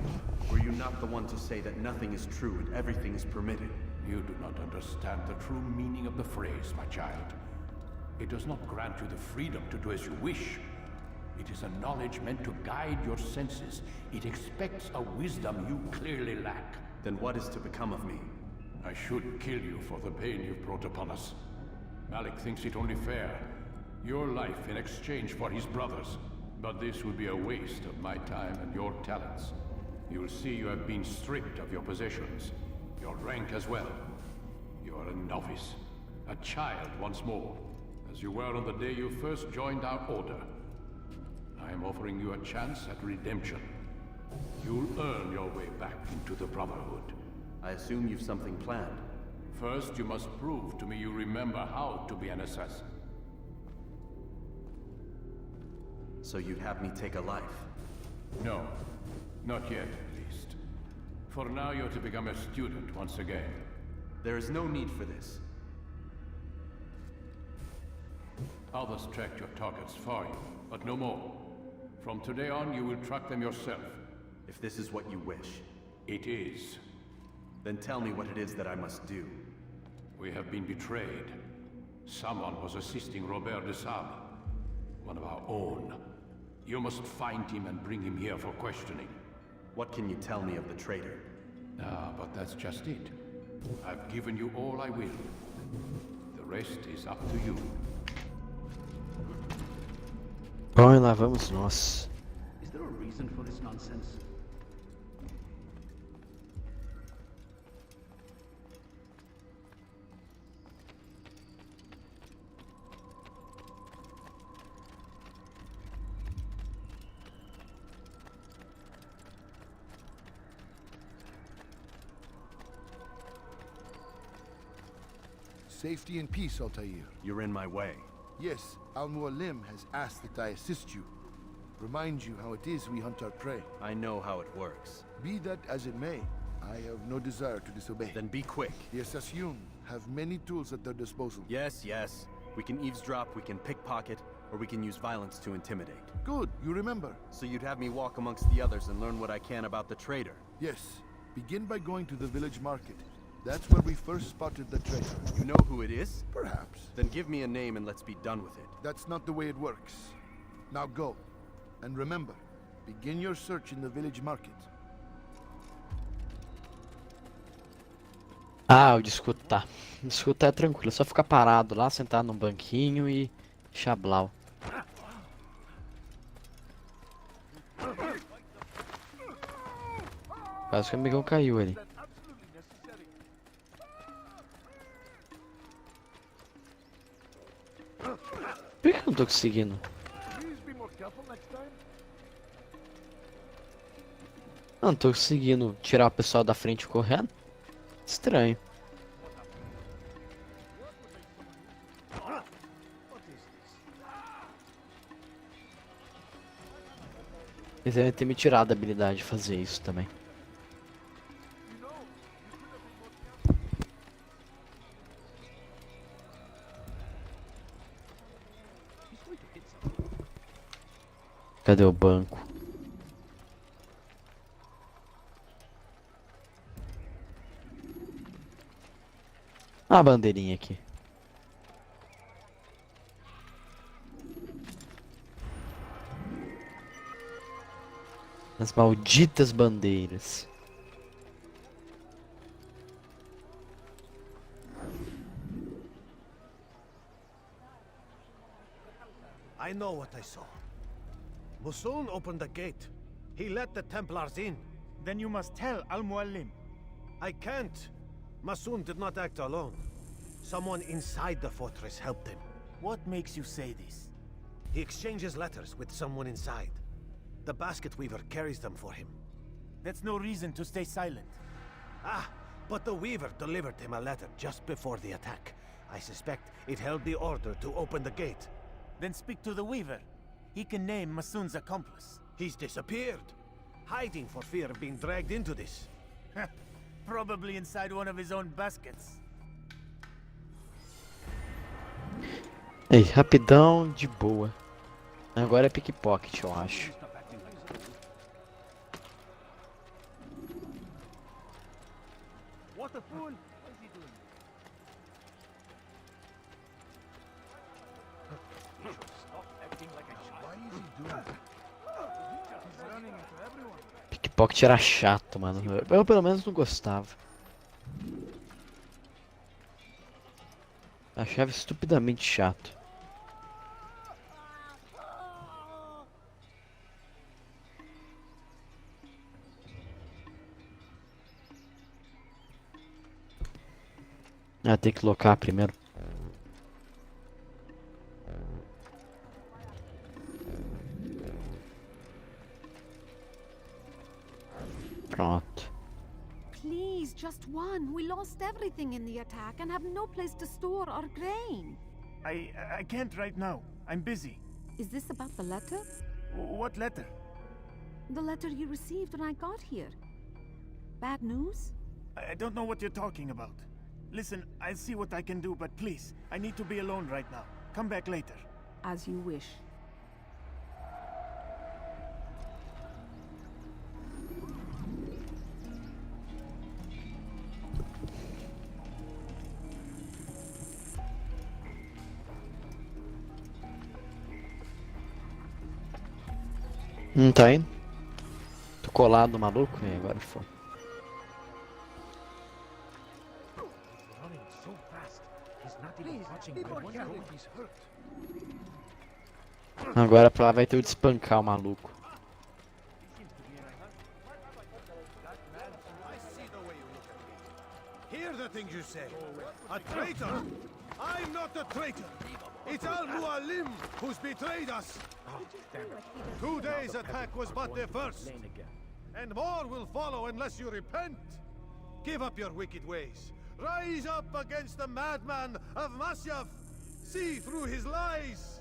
Were you not the one to say that nothing is true and everything is permitted? You do not understand the true meaning of the phrase, my child. It does not grant you the freedom to do as you wish. It is a knowledge meant to guide your senses. It expects a wisdom you clearly lack. Then what is to become of me? I should kill you for the pain you've brought upon us. Malik thinks it only fair. Your life in exchange for his brother's. But this would be a waste of my time and your talents. You'll see you have been stripped of your possessions. Your rank as well. You are a novice. A child once more. As you were on the day you first joined our order. I am offering you a chance at redemption. You'll earn your way back into the Brotherhood. I assume you've something planned. First, you must prove to me you remember how to be an assassin. So you'd have me take a life? No. Not yet, at least. For now, you're to become a student once again. There is no need for this. Others tracked your targets for you, but no more. From today on, you will track them yourself. If this is what you wish. It is. Then tell me what it is that I must do. We have been betrayed. Someone was assisting Robert de Sable, one of our own. You must find him and bring him here for questioning. What can you tell me of the traitor? Ah, but that's just it. I've given you all I will. The rest is up to you. Bom, e lá vamos nós. Is there a reason for this nonsense? Safety and peace, Altair. You're in my way. Yes, Al-Mualim has asked that I assist you. Remind you how it is we hunt our prey. I know how it works. Be that as it may, I have no desire to disobey. Then be quick. The Assassin have many tools at their disposal. Yes. We can eavesdrop, we can pickpocket, or we can use violence to intimidate. Good, you remember. So you'd have me walk amongst the others and learn what I can about the traitor? Yes, Begin by going to the village market. That's where we first spotted the treasure. You know who it is? Perhaps. Then give me a name and let's be done with it. That's not the way it works. Now go. And remember, begin your search in the village market. Ah, o de escutar. O de escutar é tranquilo, é só ficar parado lá, sentar num banquinho e chablau. Quase que o amigão caiu ali. Por que eu não tô conseguindo? Eu não tô conseguindo tirar o pessoal da frente correndo. Estranho. Eles devem ter me tirado a habilidade de fazer isso também. Cadê o banco? Ah, a bandeirinha aqui. As malditas bandeiras. I know what I saw. Musun opened the gate. He let the Templars in. Then you must tell Al-Muallim. I can't. Masun did not act alone. Someone inside the fortress helped him. What makes you say this? He exchanges letters with someone inside. The basket weaver carries them for him. That's no reason to stay silent. Ah, but the weaver delivered him a letter just before the attack. I suspect it held the order to open the gate. Then speak to the weaver. He can name Masun's accomplice. He's disappeared, hiding for fear of being dragged into this. Probably inside one of his own baskets. Ei, rapidão, de boa. Agora é pickpocket, eu acho. What a fool! What is he doing? He should stop acting like a child. Why is he doing that? He's running into everyone. Pickpocket era chato, mano. Eu pelo menos não gostava. Achava estupidamente chato. Ah, tem que locar primeiro. Pronto. Please, just one. We lost everything in the attack and have no place to store our grain. I can't right now. I'm busy. Is this about the letter? What letter? The letter you received when I got here. Bad news? I don't know what you're talking about. Listen, I'll see what I can do, but please, I need to be alone right now. Come back later. As you wish. Não tá indo? Tô colado no maluco e agora foi. Agora pra lá vai ter o de espancar o maluco. Hear the things you say. A traitor? I'm not a traitor. It's Al-Muallim who's betrayed us. 2 days' attack was but the first. And more will follow unless you repent. Give up your wicked ways. Rise up against the madman of Masyaf. See through his lies.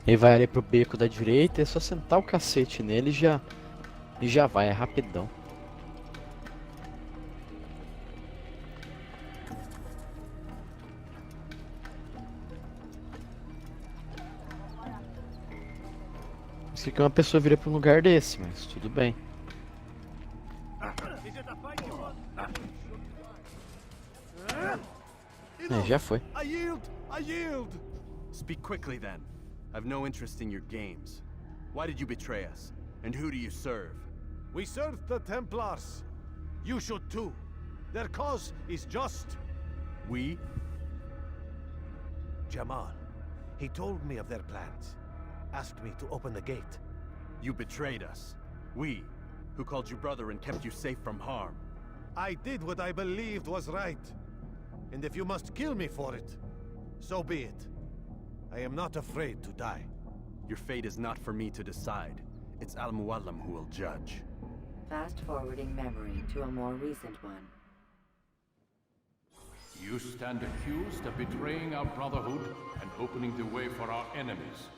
Ele vai ali pro beco da direita, é só sentar o cacete nele e já vai, é rapidão. Isso que uma pessoa vira pra um lugar desse, mas tudo bem. É, já foi. I yield! I yield! Speak quickly then. I've no interest in your games. Why did you betray us? And who do you serve? We serve the Templars. You should too. Their cause is just. We? Jamal. He told me of their plans. Asked me to open the gate. You betrayed us. We, who called you brother and kept you safe from harm. I did what I believed was right. And if you must kill me for it, so be it. I am not afraid to die. Your fate is not for me to decide. It's Al-Muallim who will judge. Fast-forwarding memory to a more recent one. You stand accused of betraying our Brotherhood and opening the way for our enemies.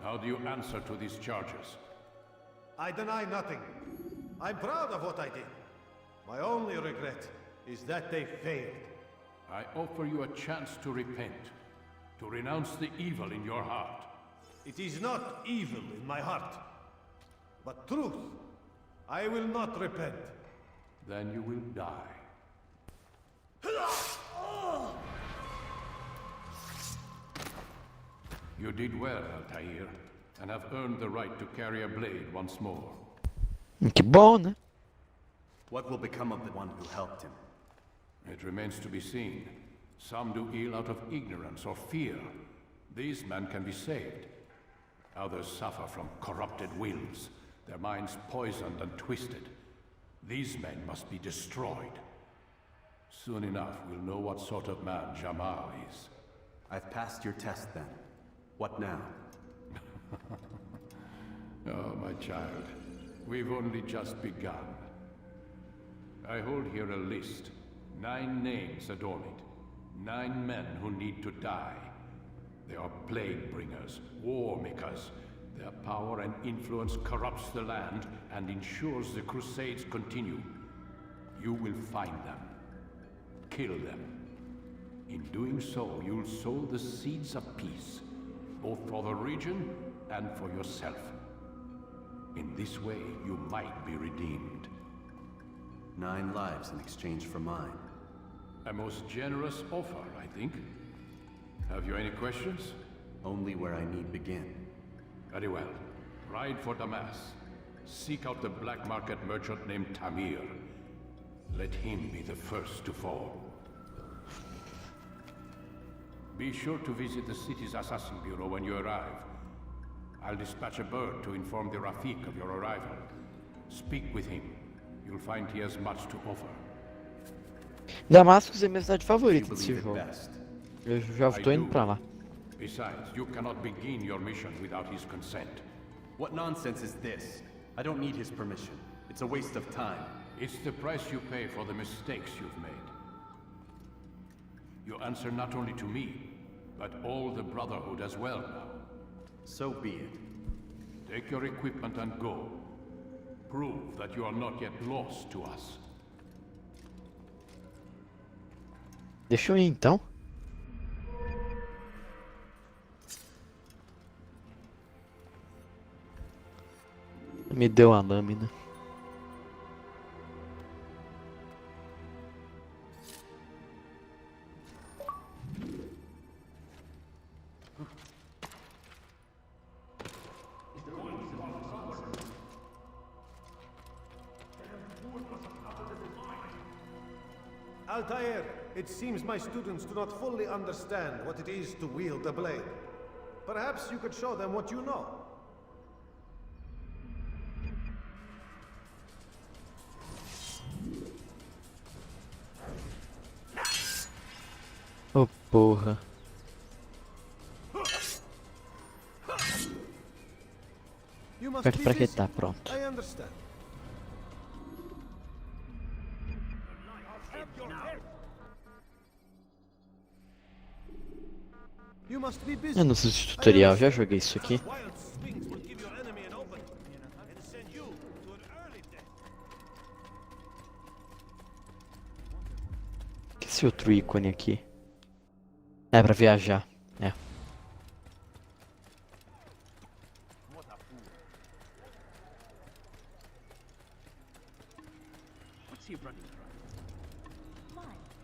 How do you answer to these charges? I deny nothing. I'm proud of what I did. My only regret is that they failed. I offer you a chance to repent, to renounce the evil in your heart. It is not evil in my heart, but truth. I will not repent. Then you will die. You did well, Altair, and have earned the right to carry a blade once more. Que bom, né? What will become of the one who helped him? It remains to be seen. Some do ill out of ignorance or fear. These men can be saved. Others suffer from corrupted wills, their minds poisoned and twisted. These men must be destroyed. Soon enough, we'll know what sort of man Jamal is. I've passed your test then. What now? Oh, my child. We've only just begun. I hold here a list. 9 names adorn it. 9 men who need to die. They are plague bringers, war makers. Their power and influence corrupts the land and ensures the Crusades continue. You will find them. Kill them. In doing so, you'll sow the seeds of peace, both for the region and for yourself. In this way, you might be redeemed. 9 lives in exchange for mine. A most generous offer, I think. Have you any questions? Only where I need begin. Very well. Ride for Damas. Seek out the black market merchant named Tamir. Let him be the first to fall. Be sure to visit the city's assassin bureau when you arrive. I'll dispatch a bird to inform the Rafik of your arrival. Speak with him. You'll find he has much to offer. Damascus é minha cidade favorita desse jogo. Eu já tô indo pra lá. Besides, you cannot begin your mission without his consent. What nonsense is this? I don't need his permission. It's a waste of time. It's the price you pay for the mistakes you've made. You answer not only to me, but all the Brotherhood as well now. So be it. Take your equipment and go. Prove that you are not yet lost to us. Deixa eu ir então. Me deu a lâmina. Altair, it seems my students do not fully understand what it is to wield a blade. Perhaps you could show them what you know. Oh, porra. Pra que tá pronto. I understand. You must be busy. Eu não sei se tutorial, já joguei isso aqui. Wild swings will give your enemy an opening and send you to an early death. Que esse outro ícone aqui? É pra viajar. É.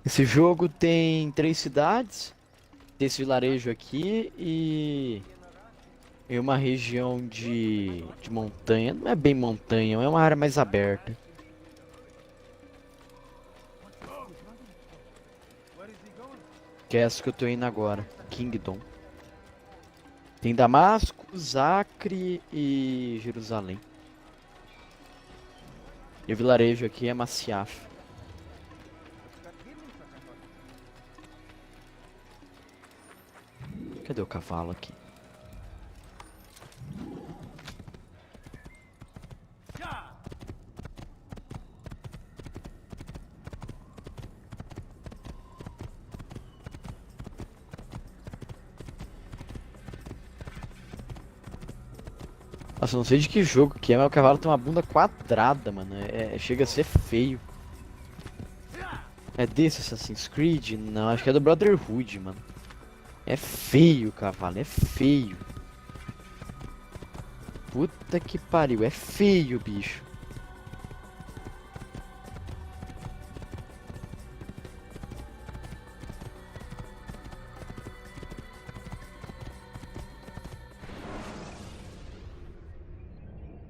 Esse jogo tem 3 cidades. Tem esse vilarejo aqui e uma região de montanha. Não é bem montanha, é uma área mais aberta. Que é essa que eu tô indo agora, Kingdom. Tem Damasco, Acre e Jerusalém. E o vilarejo aqui é Maciaf. Cadê o cavalo aqui? Nossa, eu não sei de que jogo que é, mas o cavalo tem uma bunda quadrada, mano. Chega a ser feio. É desse Assassin's Creed? Não, acho que é do Brotherhood, mano. É feio o cavalo, é feio. Puta que pariu, é feio, bicho.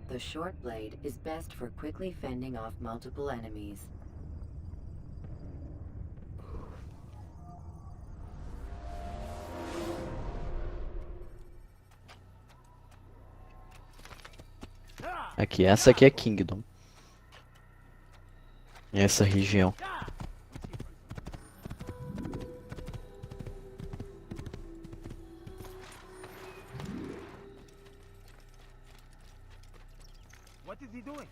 The short blade is best for quickly fending off multiple enemies. Aqui, essa aqui é Kingdom. Essa região. What is he doing?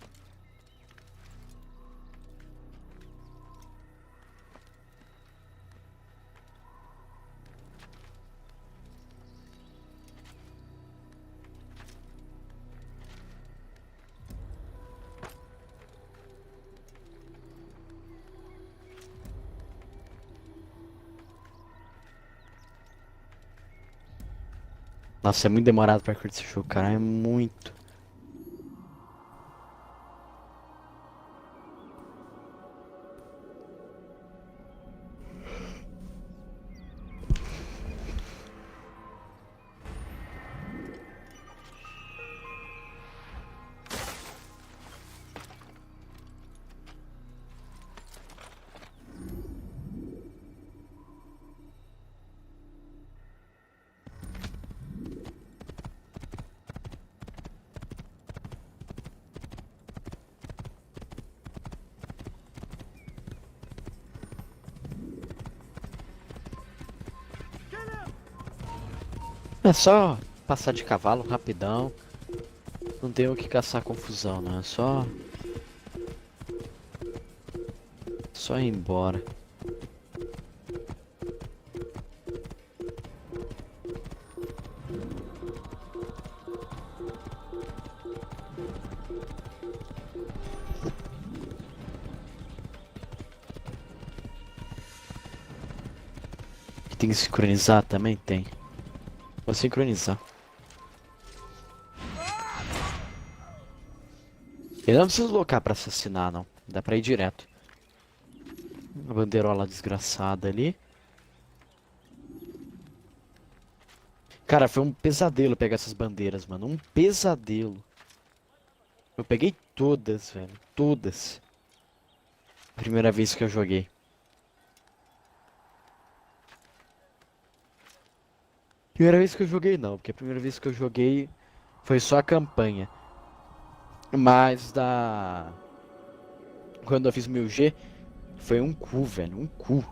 Nossa, é muito demorado pra curtir esse jogo, cara. É muito. É só passar de cavalo rapidão. Não tem o que caçar confusão, não. É só ir embora. Tem que sincronizar também? Tem. Vou sincronizar. Eu não preciso locar pra assassinar, não. Dá pra ir direto. A bandeirola desgraçada ali. Cara, foi um pesadelo pegar essas bandeiras, mano. Um pesadelo. Eu peguei todas, velho. Todas. Primeira vez que eu joguei. Primeira vez que eu joguei não, porque a primeira vez que eu joguei foi só a campanha. Mas quando eu fiz 1000G, foi um cu, velho, um cu.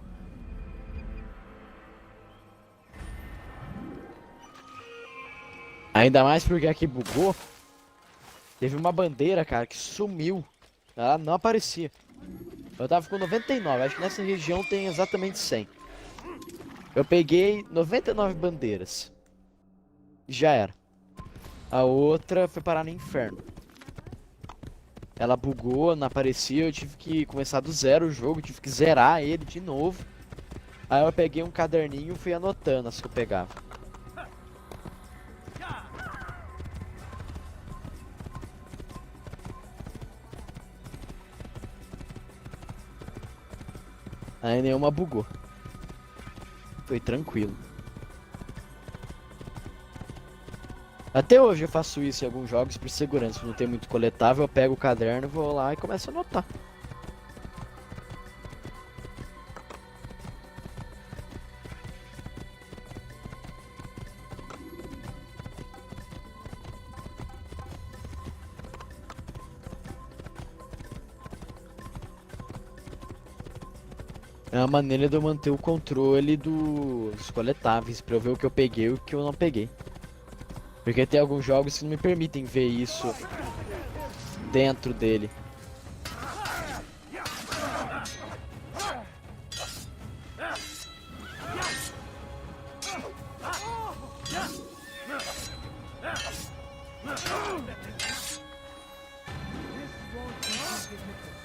Ainda mais porque aqui bugou. Teve uma bandeira, cara, que sumiu. Ela não aparecia. Eu tava com 99, acho que nessa região tem exatamente 100. Eu peguei 99 bandeiras. Já era. A outra foi parar no inferno. Ela bugou, não aparecia, eu tive que começar do zero o jogo, tive que zerar ele de novo. Aí eu peguei um caderninho e fui anotando as que eu pegava. Aí nenhuma bugou. Foi tranquilo. Até hoje eu faço isso em alguns jogos por segurança. Se não tem muito coletável, eu pego o caderno, vou lá e começo a anotar. É uma maneira de eu manter o controle dos coletáveis, pra eu ver o que eu peguei e o que eu não peguei. Porque tem alguns jogos que não me permitem ver isso dentro dele.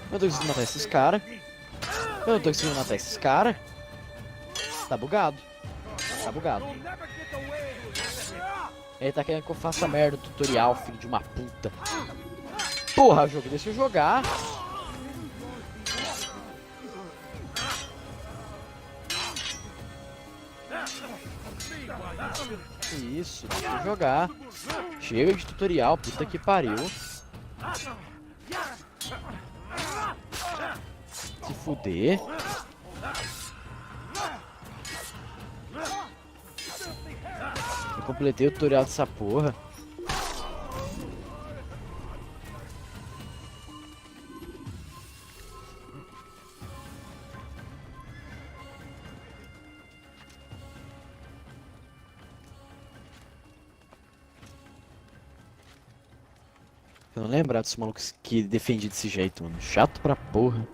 Eu não tô conseguindo matar esses caras. Eu não tô conseguindo matar esses caras. Tá bugado. Tá bugado. Ele tá querendo que eu faça merda no tutorial, filho de uma puta. Porra, jogo, deixa eu jogar. Isso, deixa eu jogar. Chega de tutorial, puta que pariu. Se fuder. Eu completei o tutorial dessa porra. Eu não lembro dos malucos que defendi desse jeito, mano. Chato pra porra.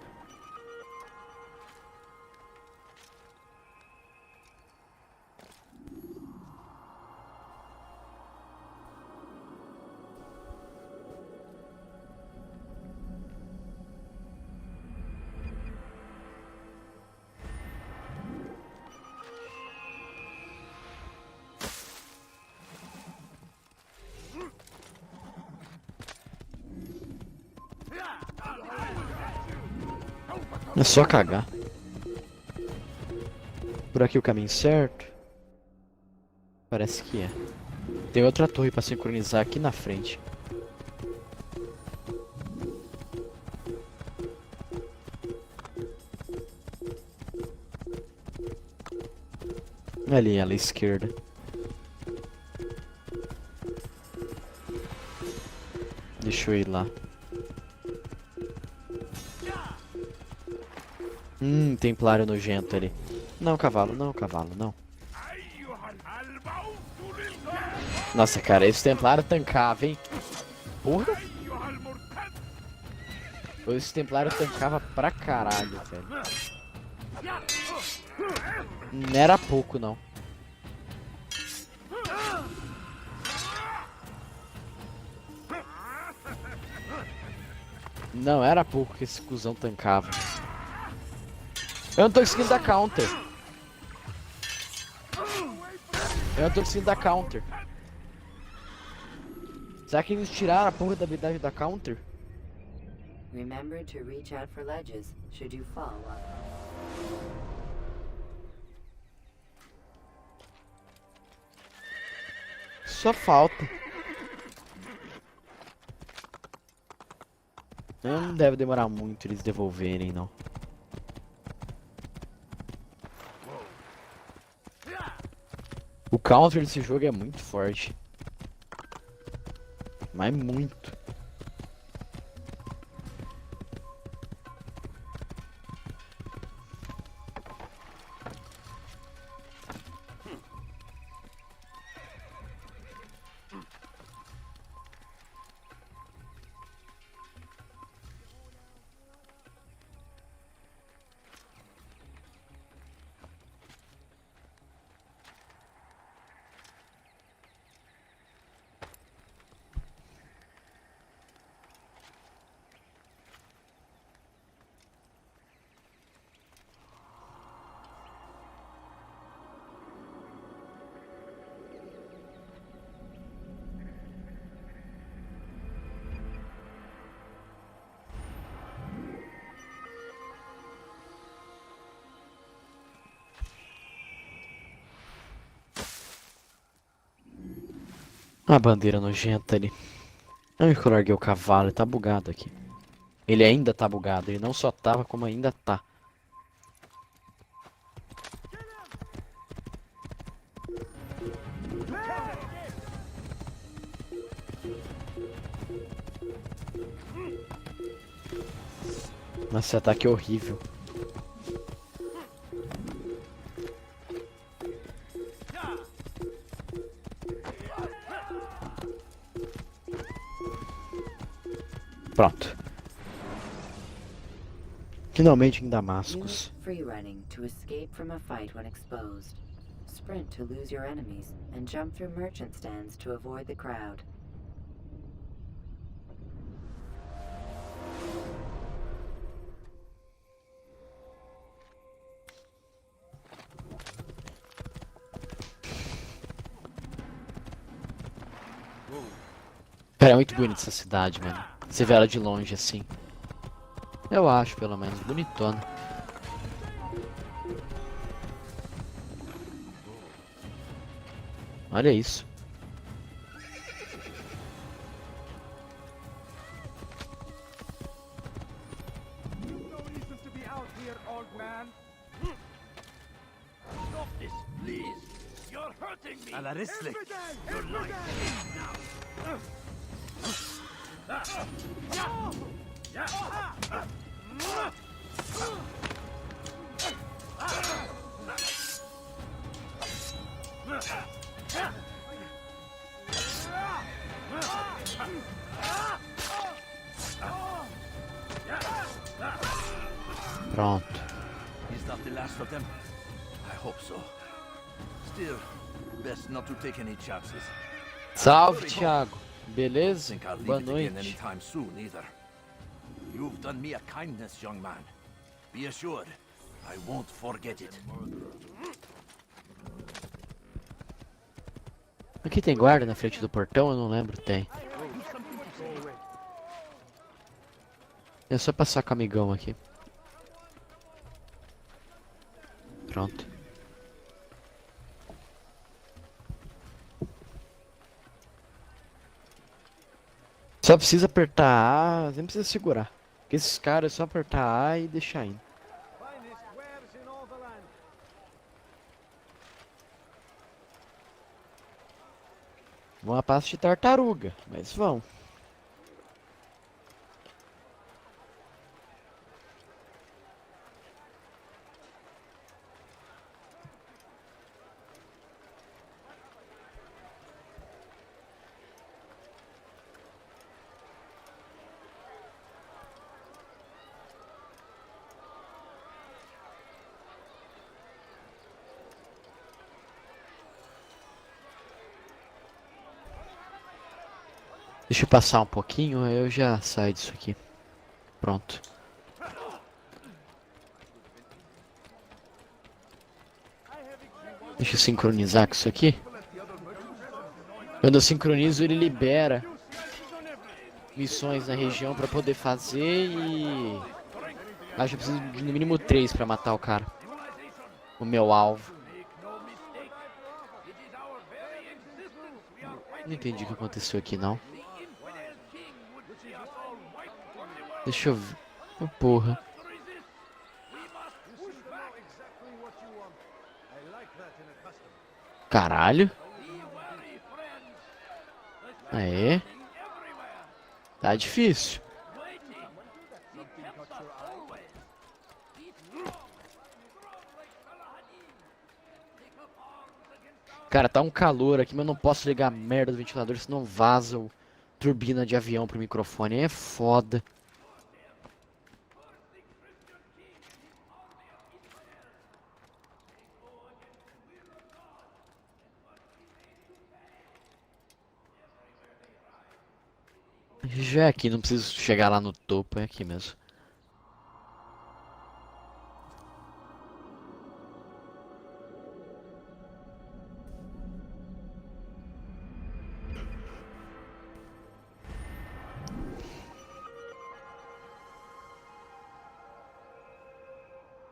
É só cagar. Por aqui o caminho certo? Parece que é. Tem outra torre pra sincronizar aqui na frente. Ali, ela à esquerda. Deixa eu ir lá. Templário nojento ali. Não, cavalo, não, cavalo, não. Nossa, cara, esse templário tancava, hein? Porra! Esse templário tancava pra caralho, velho. Não era pouco, não. Não era pouco que esse cuzão tancava. Eu não tô conseguindo dar counter. Eu não tô conseguindo dar counter. Será que eles tiraram a porra da habilidade da counter? Remember to reach out for ledges should you fall. Só falta. Não deve demorar muito eles devolverem, não. O counter desse jogo é muito forte. Mas muito. A bandeira nojenta ali. Onde que eu larguei o cavalo? Ele tá bugado aqui. Ele ainda tá bugado. Ele não só tava, como ainda tá. Nossa, esse ataque é horrível. Pronto. Finalmente em Damascus. Free running to escape from a fight when exposed. Sprint to lose your enemies, and jump through merchant stands to avoid the crowd. Cara, é muito bonita essa cidade, mano. Você vê ela de longe assim. Eu acho, pelo menos, bonitona. Olha isso. Pronto. Is that the last of them? I hope so. Still, best not to take any chances. Salve, Thiago. Beleza? Think I'll leave Boa it again noite. anytime soon either. You've done me a kindness, young man. Be assured, I won't forget it. Aqui tem guarda na frente do portão? Eu não lembro, tem. É só passar com o amigão aqui. Pronto. Só precisa apertar A, nem precisa segurar. Porque esses caras é só apertar A e deixar indo. Vão a passo de tartaruga, mas vão. Deixa eu passar um pouquinho, aí eu já saio disso aqui. Pronto. Deixa eu sincronizar com isso aqui. Quando eu sincronizo, ele libera missões na região pra poder fazer e... acho que eu preciso de no mínimo 3 pra matar o cara. O meu alvo. Não entendi o que aconteceu aqui, não. Deixa eu ver. Oh, porra. Caralho. Aê. Tá difícil. Cara, tá um calor aqui, mas eu não posso ligar a merda do ventilador, senão vaza o turbina de avião pro microfone. Aí é foda. Já é aqui, não preciso chegar lá no topo, é aqui mesmo.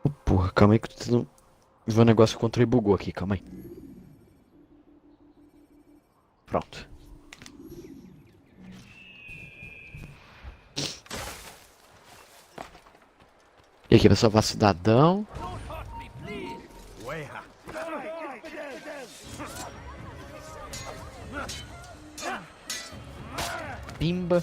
Oh, porra, calma aí que eu tô tentando ver um negócio que o controle bugou aqui, calma aí. Pronto. E aqui pra salvar cidadão. Pimba.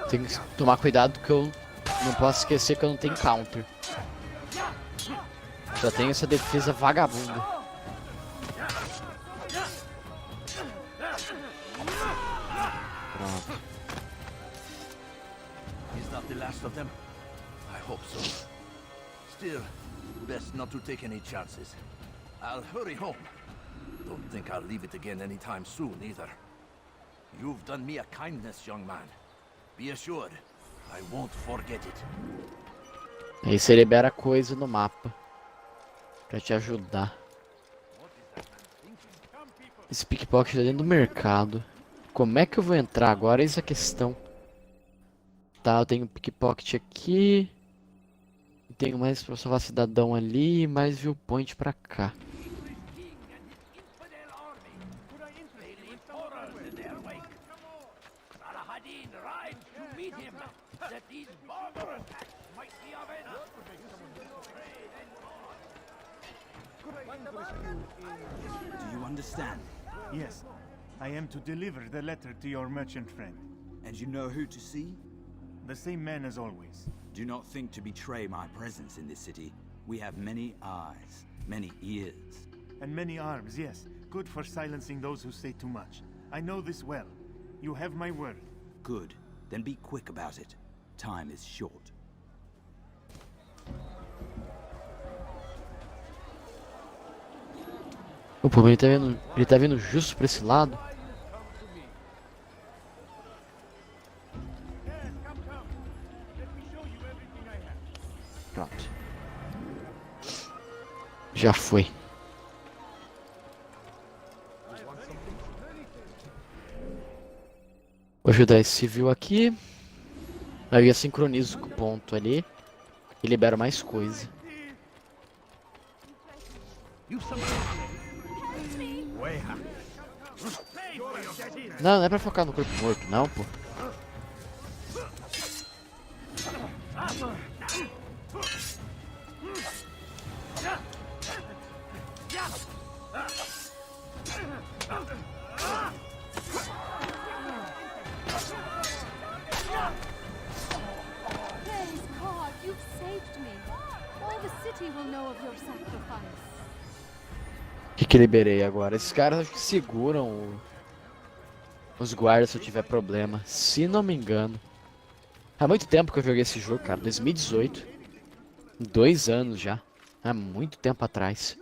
Tem que tomar cuidado que eu não posso esquecer que eu não tenho counter. Já tenho essa defesa vagabunda. Pronto. Is that the last of them? I hope so. Still, best not to take any chances. I'll hurry home. Don't think I'll leave it again anytime soon either. You've done me a kindness, young man. Be assured, I won't forget it. Aí você libera coisa no mapa pra te ajudar. Esse pickpocket tá dentro do mercado. Como é que eu vou entrar agora? Essa é a questão. Tá, eu tenho um pickpocket aqui. Tenho mais pra salvar cidadão ali e mais viewpoint pra cá. Do you understand? Yes. I am to deliver the letter to your merchant friend. And you know who to see? The same man as always. Do not think to betray my presence in this city. We have many eyes, many ears. And many arms, yes. Good for silencing those who say too much. I know this well. You have my word. Good. Then be quick about it. Time is short. O problema ele tá vindo justo pra esse lado. Pronto. Já foi. Vou ajudar esse civil aqui. Aí eu sincronizo com o ponto ali. E libero mais coisa. Não, não é pra focar no corpo morto, não, pô. Praise God, you've saved me. All the city will know of your sacrifice. O que liberei agora? Esses caras acho que seguram os guardas se eu tiver problema. Se não me engano. Há muito tempo que eu joguei esse jogo, cara. 2018. 2 anos já. Há muito tempo atrás.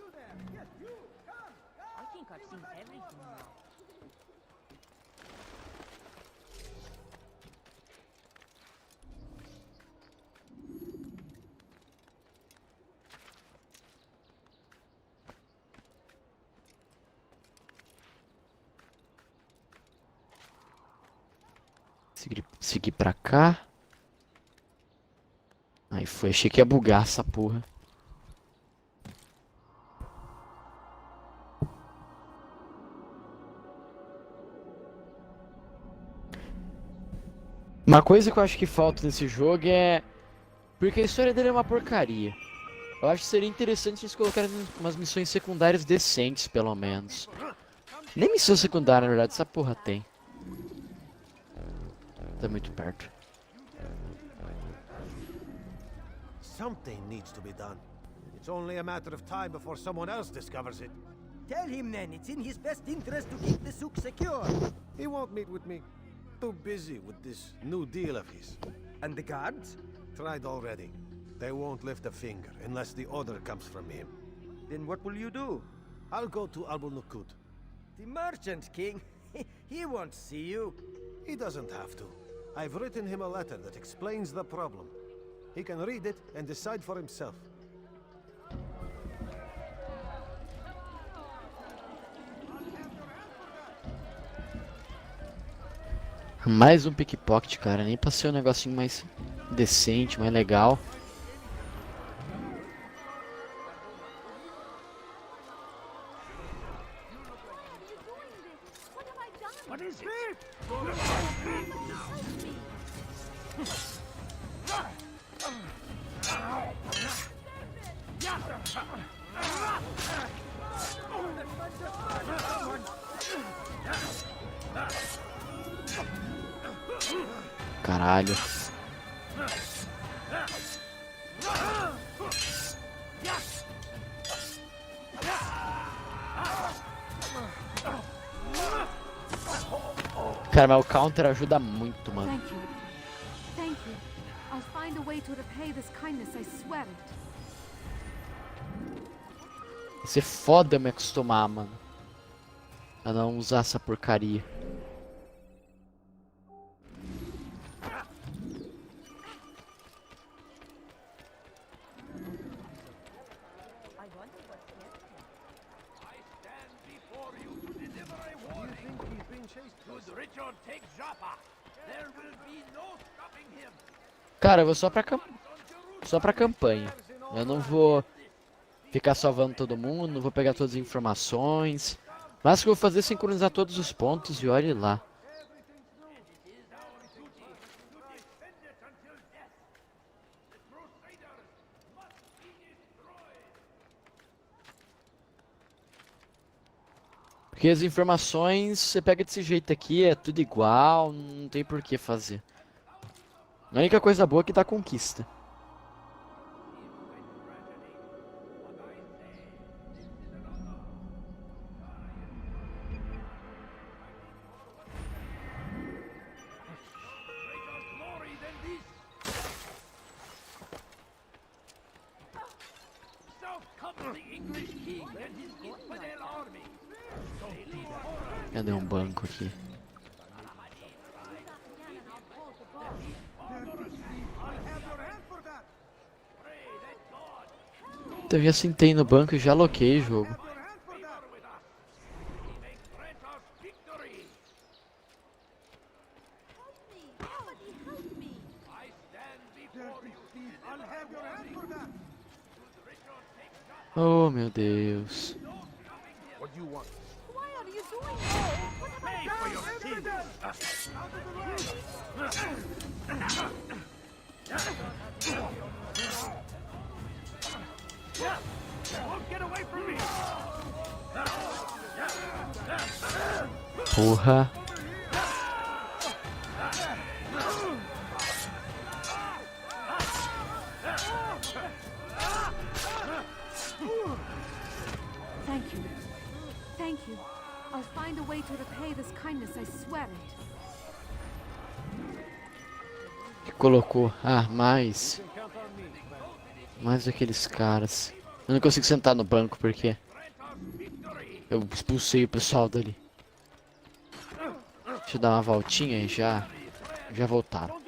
Seguir pra cá. Aí foi, achei que ia bugar essa porra. Uma coisa que eu acho que falta nesse jogo é... Porque a história dele é uma porcaria. Eu acho que seria interessante eles colocarem umas missões secundárias decentes, pelo menos. Nem missão secundária, na verdade, essa porra tem. Tá muito perto. Something needs to be done. It's only a matter of time before someone else discovers it. Tell him then, it's in his best interest to keep the souk secure. He won't meet with me. Too busy with this new deal of his. And the guards? Tried already. They won't lift a finger unless the order comes from him. Then what will you do? I'll go to Albul-Nukud. The merchant king? He won't see you. He doesn't have to. I've written him a letter that explains the problem. He can read it and decide for himself. Mais um pickpocket, cara. Nem pra ser um negocinho mais decente, mais legal. What is it? Caralho. Cara, mas o counter ajuda muito, mano. Thank you. Thank you. I'll find a way to repay this kindness, I swear it. Vai ser foda eu me acostumar, mano. A não usar essa porcaria. Cara, eu vou só pra campanha. Eu não vou ficar salvando todo mundo, não vou pegar todas as informações. Mas o que eu vou fazer é sincronizar todos os pontos e olhe lá. Porque as informações você pega desse jeito aqui, é tudo igual, não tem por que fazer. A única coisa boa é que dá conquista. Cadê um banco aqui? Eu já sentei no banco e já aloquei o jogo. Oh, meu Deus. Porra. Thank you. Thank you. I'll find a way to repay this kindness, I swear it. Que colocou? Ah, mais aqueles caras. Eu não consigo sentar no banco porque eu expulsei o pessoal dali. Deixa eu dar uma voltinha e já voltaram.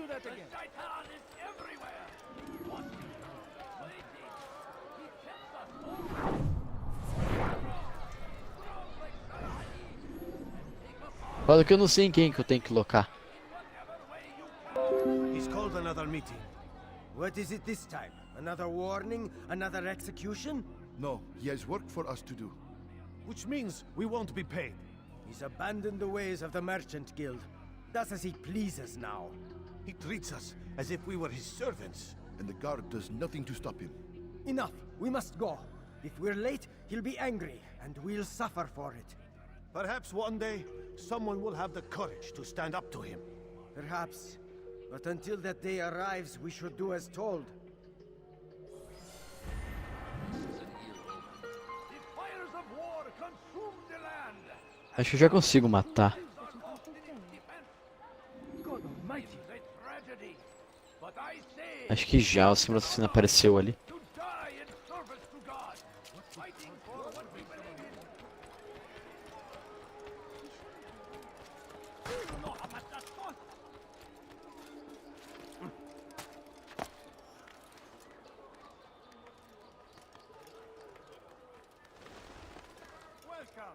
Fala que eu não sei em quem que eu tenho que locar. He's called another meeting. What is it this time? Another warning? Another execution? No, he has work for us to do. Which means we won't be paid. He's abandoned the ways of the Merchant Guild. Does as he pleases now. He treats us as if we were his servants. And the guard does nothing to stop him. Enough. We must go. If we're late, he'll be angry, and we'll suffer for it. Perhaps one day, someone will have the courage to stand up to him. Perhaps. But until that day arrives, we should do as told. Acho que eu já consigo matar. Acho que já, o símbolo assassino apareceu ali.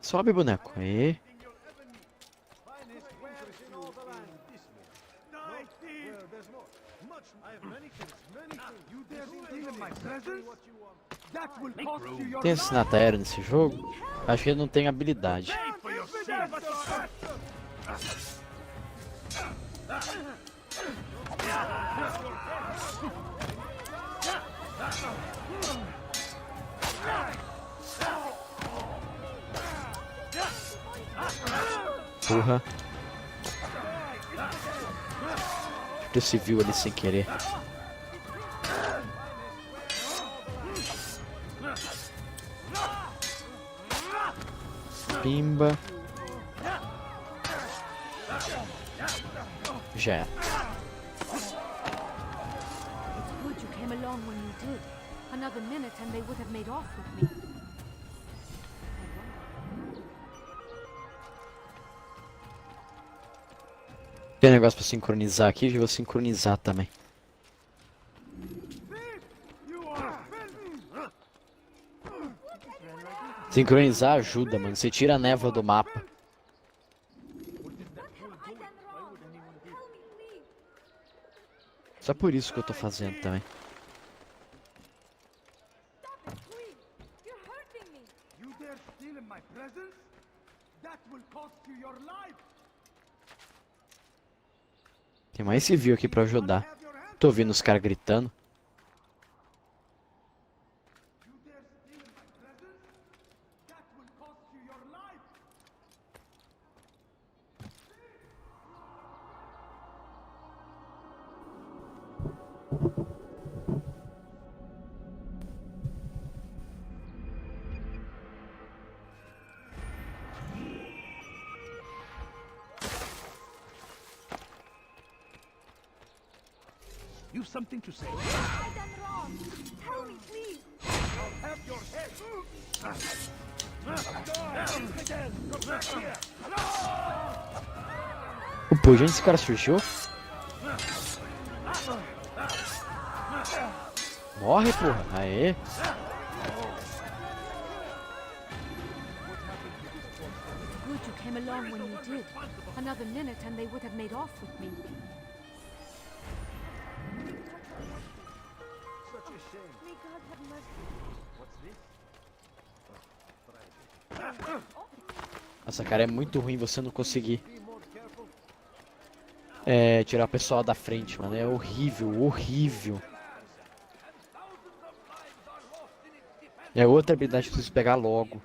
Sobe, boneco. Aí. Tem assassinato aéreo nesse jogo? Acho que ele não tem habilidade. Porra. Tu se viu ali sem querer. Pimba. Já é. Good you came along when you did. Another minute and they would have made off with me. Tem negócio pra sincronizar aqui, já vou sincronizar também. Sincronizar ajuda, mano. Você tira a névoa do mapa. Só por isso que eu tô fazendo também. You dare steal in my presence? That will cost you your life. Tem mais civil aqui pra ajudar. Tô ouvindo os caras gritando. You've something to say? I done wrong. Tell me, please. I'll have your head. Pô, gente, esse cara surgiu? Morre, porra. Aê. Good you came along when you did. Another minute and they would have made off with me. Such a shame. May God have mercy. What's this? Nossa, cara, é muito ruim você não conseguir tirar o pessoal da frente, mano. É horrível, horrível. É outra habilidade que eu preciso pegar logo.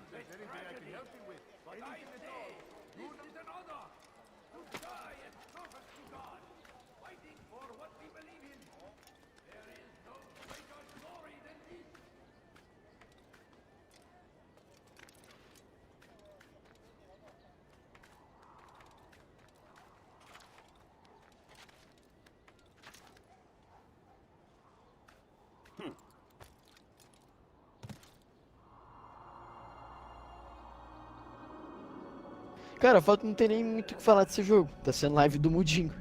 Cara, o fato não tem nem muito o que falar desse jogo. Tá sendo live do Mudinho.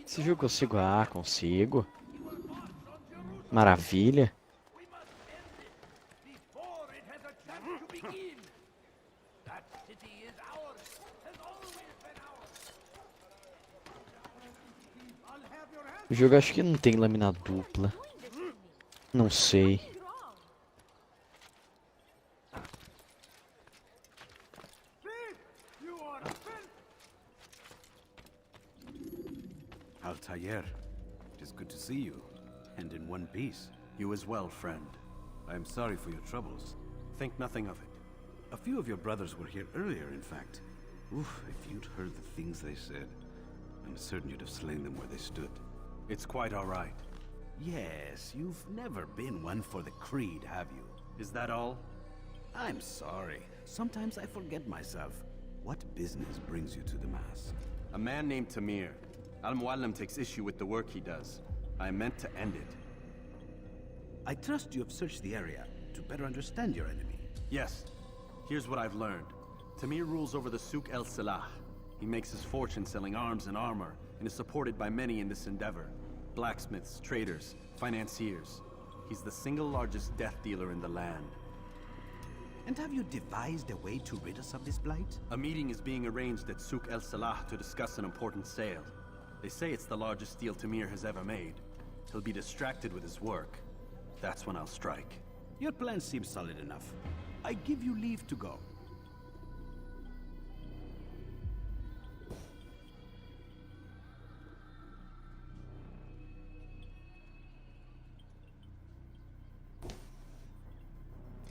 Esse jogo eu consigo? Ah, consigo. Maravilha. O jogo acho que não tem lâmina dupla. Não sei. Altair, it is good to see you, and in one piece. You as well, friend. I am sorry for your troubles. Think nothing of it. A few of your brothers were here earlier, in fact. Oof, if you'd heard the things they said, I'm certain you'd have slain them where they stood. It's quite all right. Yes, you've never been one for the creed, have you? Is that all? I'm sorry. Sometimes I forget myself. What business brings you to the Mass? A man named Tamir. Al-Muallim takes issue with the work he does. I meant to end it. I trust you have searched the area to better understand your enemy. Yes. Here's what I've learned. Tamir rules over the Souk el-Salah. He makes his fortune selling arms and armor, and is supported by many in this endeavor. Blacksmiths, traders, financiers. He's the single largest death dealer in the land. And have you devised a way to rid us of this blight? A meeting is being arranged at Souk El Salah to discuss an important sale. They say it's the largest deal Tamir has ever made. He'll be distracted with his work. That's when I'll strike. Your plan seems solid enough. I give you leave to go.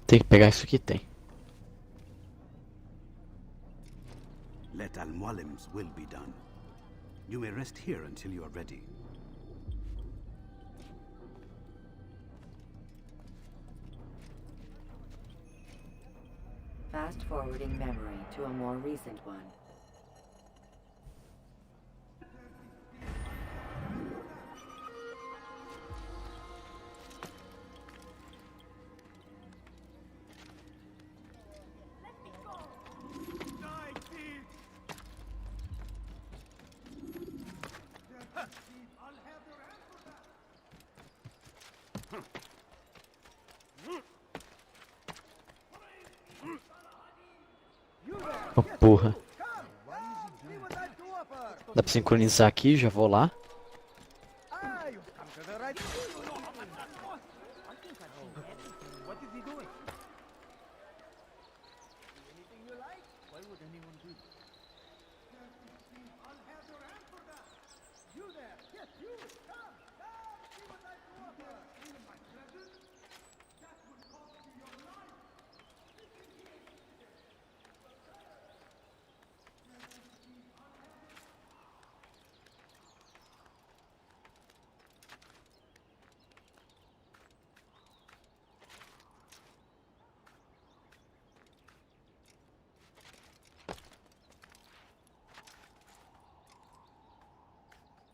Tem que pegar isso que tem. Let Al-Mualim's will be done. You may rest here until you are ready. Fast forwarding memory to a more recent one. Oh, porra. Dá pra sincronizar aqui, já vou lá.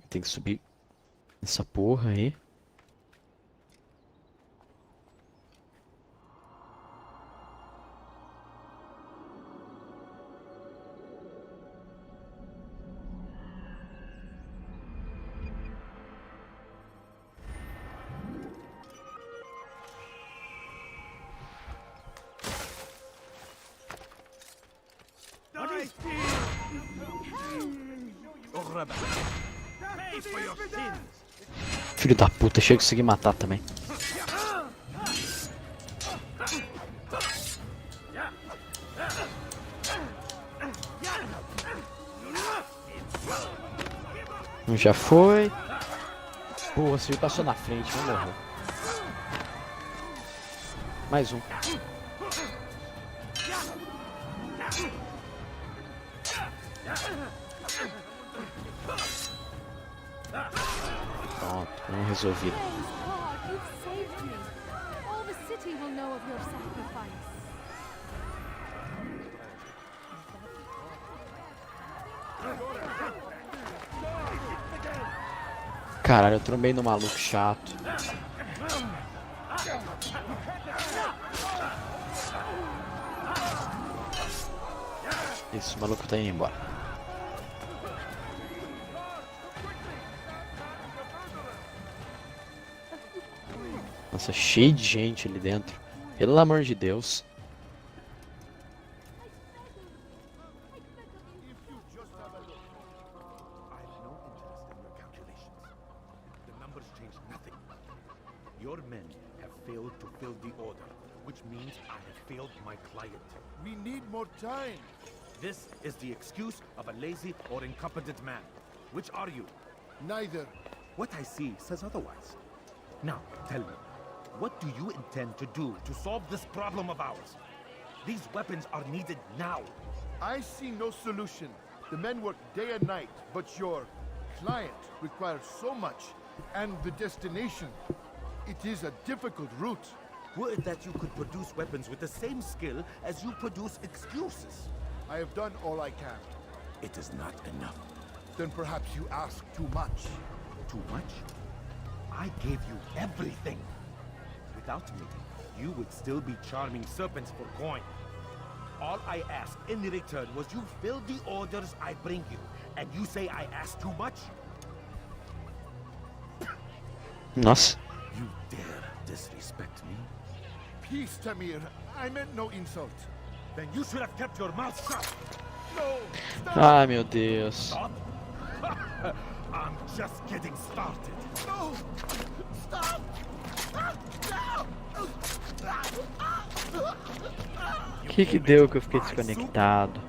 Tem que subir essa porra aí. Filho da puta, chega a conseguir matar também. Um já foi. Porra, se ele passou na frente, vamos morrer. Mais um. Pronto, vamos resolver. Caralho, eu trombei no maluco chato. Esse maluco tá indo embora. Nossa, cheio de gente ali dentro. Pelo amor de Deus. Your men have failed to fill the order, which means I have failed my client. We need more time. This is the excuse of a lazy or incompetent man. Which are you? Neither. What I see says otherwise. Now, tell me, what do you intend to do to solve this problem of ours? These weapons are needed now. I see no solution. The men work day and night, but your client requires so much, and the destination. It is a difficult route. Were it that you could produce weapons with the same skill as you produce excuses? I have done all I can. It is not enough. Then perhaps you ask too much. Too much? I gave you everything. Without me, you would still be charming serpents for coin. All I ask in return was you fill the orders I bring you, and you say I ask too much? Nossa. You dare disrespect me? peace, Tamir. I meant no insult. Then you should have kept your mouth shut. No, stop! Ai, meu Deus. Stop. I'm just getting started. No! Stop! Que deu que eu fiquei desconectado?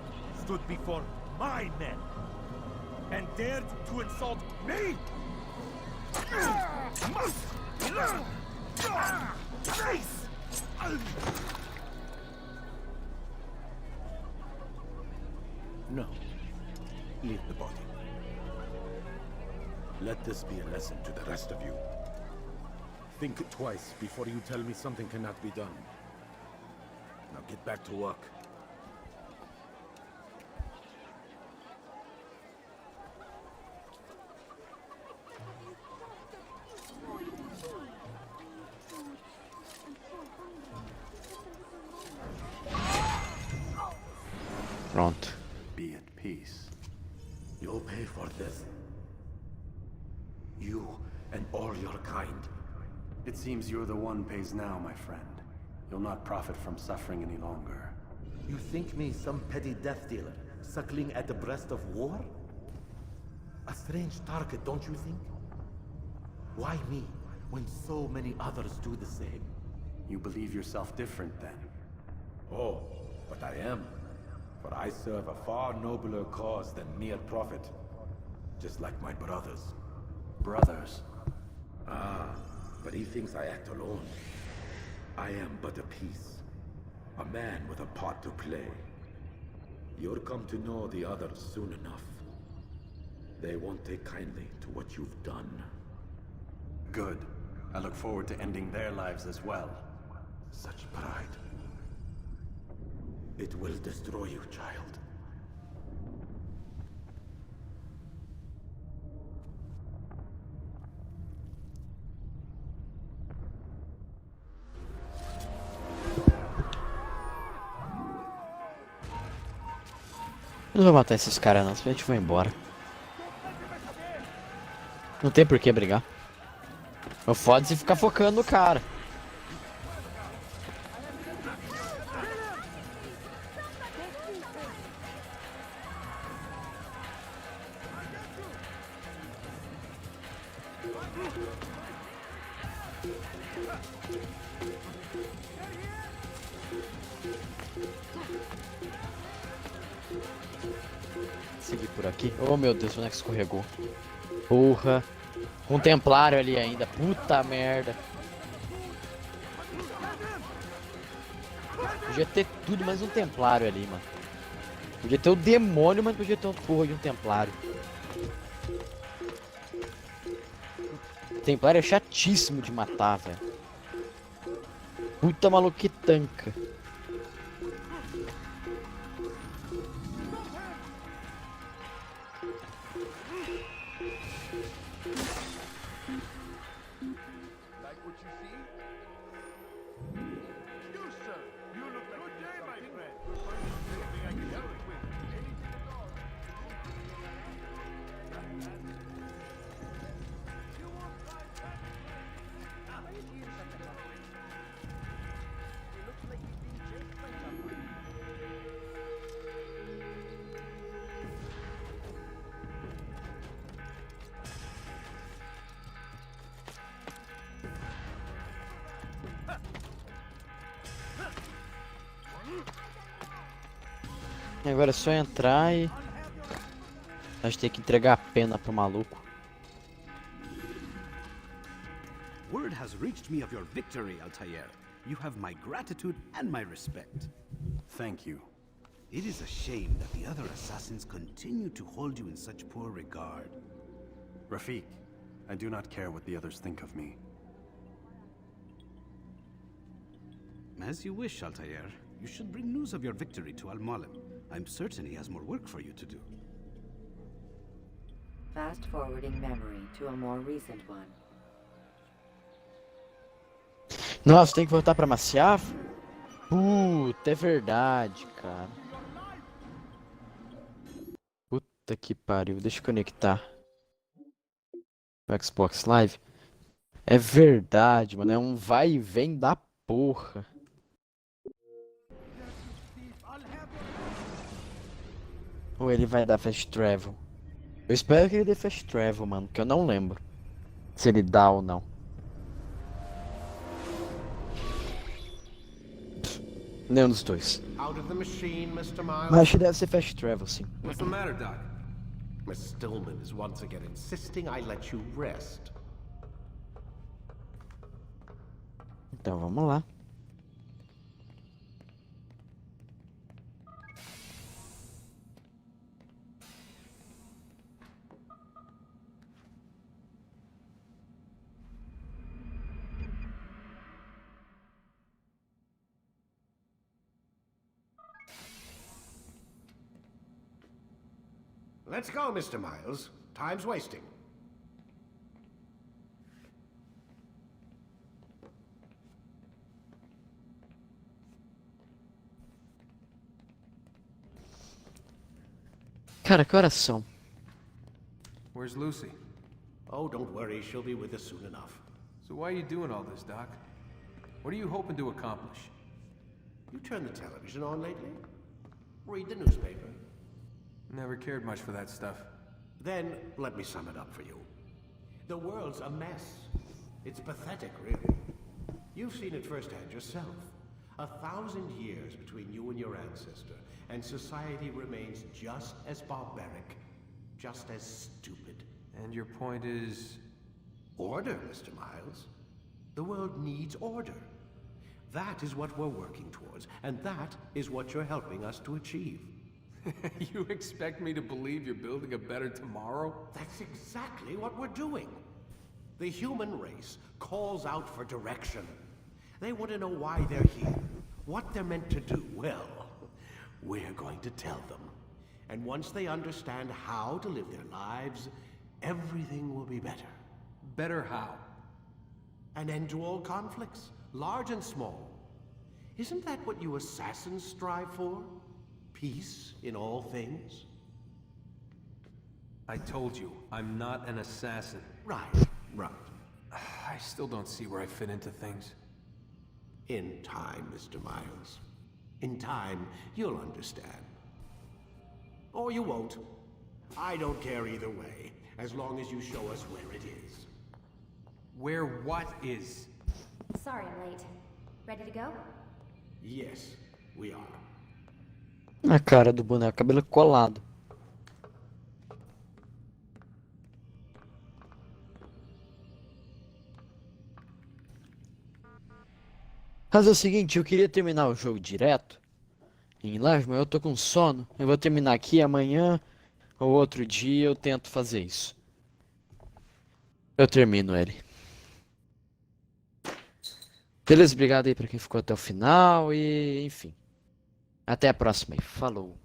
Stood before my men and dared to insult me? No. Leave the body. Let this be a lesson to the rest of you. Think twice before you tell me something cannot be done. Now get back to work. Pronto. Be at peace. You'll pay for this. You and all your kind. It seems you're the one pays now, my friend. You'll not profit from suffering any longer. You think me some petty death dealer, suckling at the breast of war? A strange target, don't you think? Why me, when so many others do the same? You believe yourself different, then? Oh, but I am. For I serve a far nobler cause than mere profit. Just like my brothers. Brothers? Ah, but he thinks I act alone. I am but a piece. A man with a part to play. You'll come to know the others soon enough. They won't take kindly to what you've done. Good. I look forward to ending their lives as well. Such pride. It will destroy you, child. Eu não vou matar esses caras não, senão a gente vai embora. Não tem por que brigar. O foda é se ficar focando no cara. Seguir por aqui. Oh meu Deus, onde é que escorregou? Porra. Um templário ali ainda. Puta merda. Podia ter tudo, mas um templário ali, mano. Podia ter o demônio, mas podia ter uma porra de um templário. O templário é chatíssimo de matar, velho. Puta maluco que tanca. Agora é só entrar e a gente tem que entregar a pena pro maluco. Word has reached me of your victory, Altair. You have my gratitude and my respect. Thank you. It is a shame that the other assassins continue to hold you in such poor regard. Rafik, I do not care what the others think of me. As you wish, Altair. You should bring news of your victory to Al-Malim. I'm certain he has more work for you to do. Fast-forwarding memory to a more recent one. Nossa, tem que voltar pra Maciaf? Puta, é verdade, cara. Puta que pariu, deixa eu conectar o Xbox Live. É verdade, mano, é um vai e vem da porra. Ou ele vai dar fast travel? Eu espero que ele dê fast travel, mano, que eu não lembro se ele dá ou não. Nenhum dos dois. Out of the machine, Mr. Mas Miles. acho que deve ser fast travel, sim. What's the matter, Doc? Miss Stillman is once again insisting I let you rest. Então vamos lá. Let's go, Mr. Miles. Time's wasting. Cara, que horas são? Where's Lucy? Oh, don't worry. She'll be with us soon enough. So why are you doing all this, Doc? What are you hoping to accomplish? You turned the television on lately? Read the newspaper? Never cared much for that stuff. Then, let me sum it up for you. The world's a mess. It's pathetic, really. You've seen it firsthand yourself. 1,000 years between you and your ancestor, and society remains just as barbaric, just as stupid. And your point is? Order, Mr. Miles. The world needs order. That is what we're working towards, and that is what you're helping us to achieve. You expect me to believe you're building a better tomorrow? That's exactly what we're doing. The human race calls out for direction. They want to know why they're here, what they're meant to do. Well, we're going to tell them. And once they understand how to live their lives, everything will be better. Better how? An end to all conflicts, large and small. Isn't that what you assassins strive for? Peace in all things? I told you, I'm not an assassin. Right. I still don't see where I fit into things. In time, Mr. Miles. In time, you'll understand. Or you won't. I don't care either way, as long as you show us where it is. Where what is? Sorry I'm late. Ready to go? Yes, we are. A cara do boneco, cabelo colado. Mas é o seguinte, eu queria terminar o jogo direto em live, mas eu tô com sono. Eu vou terminar aqui amanhã ou outro dia eu tento fazer isso. Eu termino ele. Beleza, obrigado aí pra quem ficou até o final e enfim. Até a próxima aí. Falou.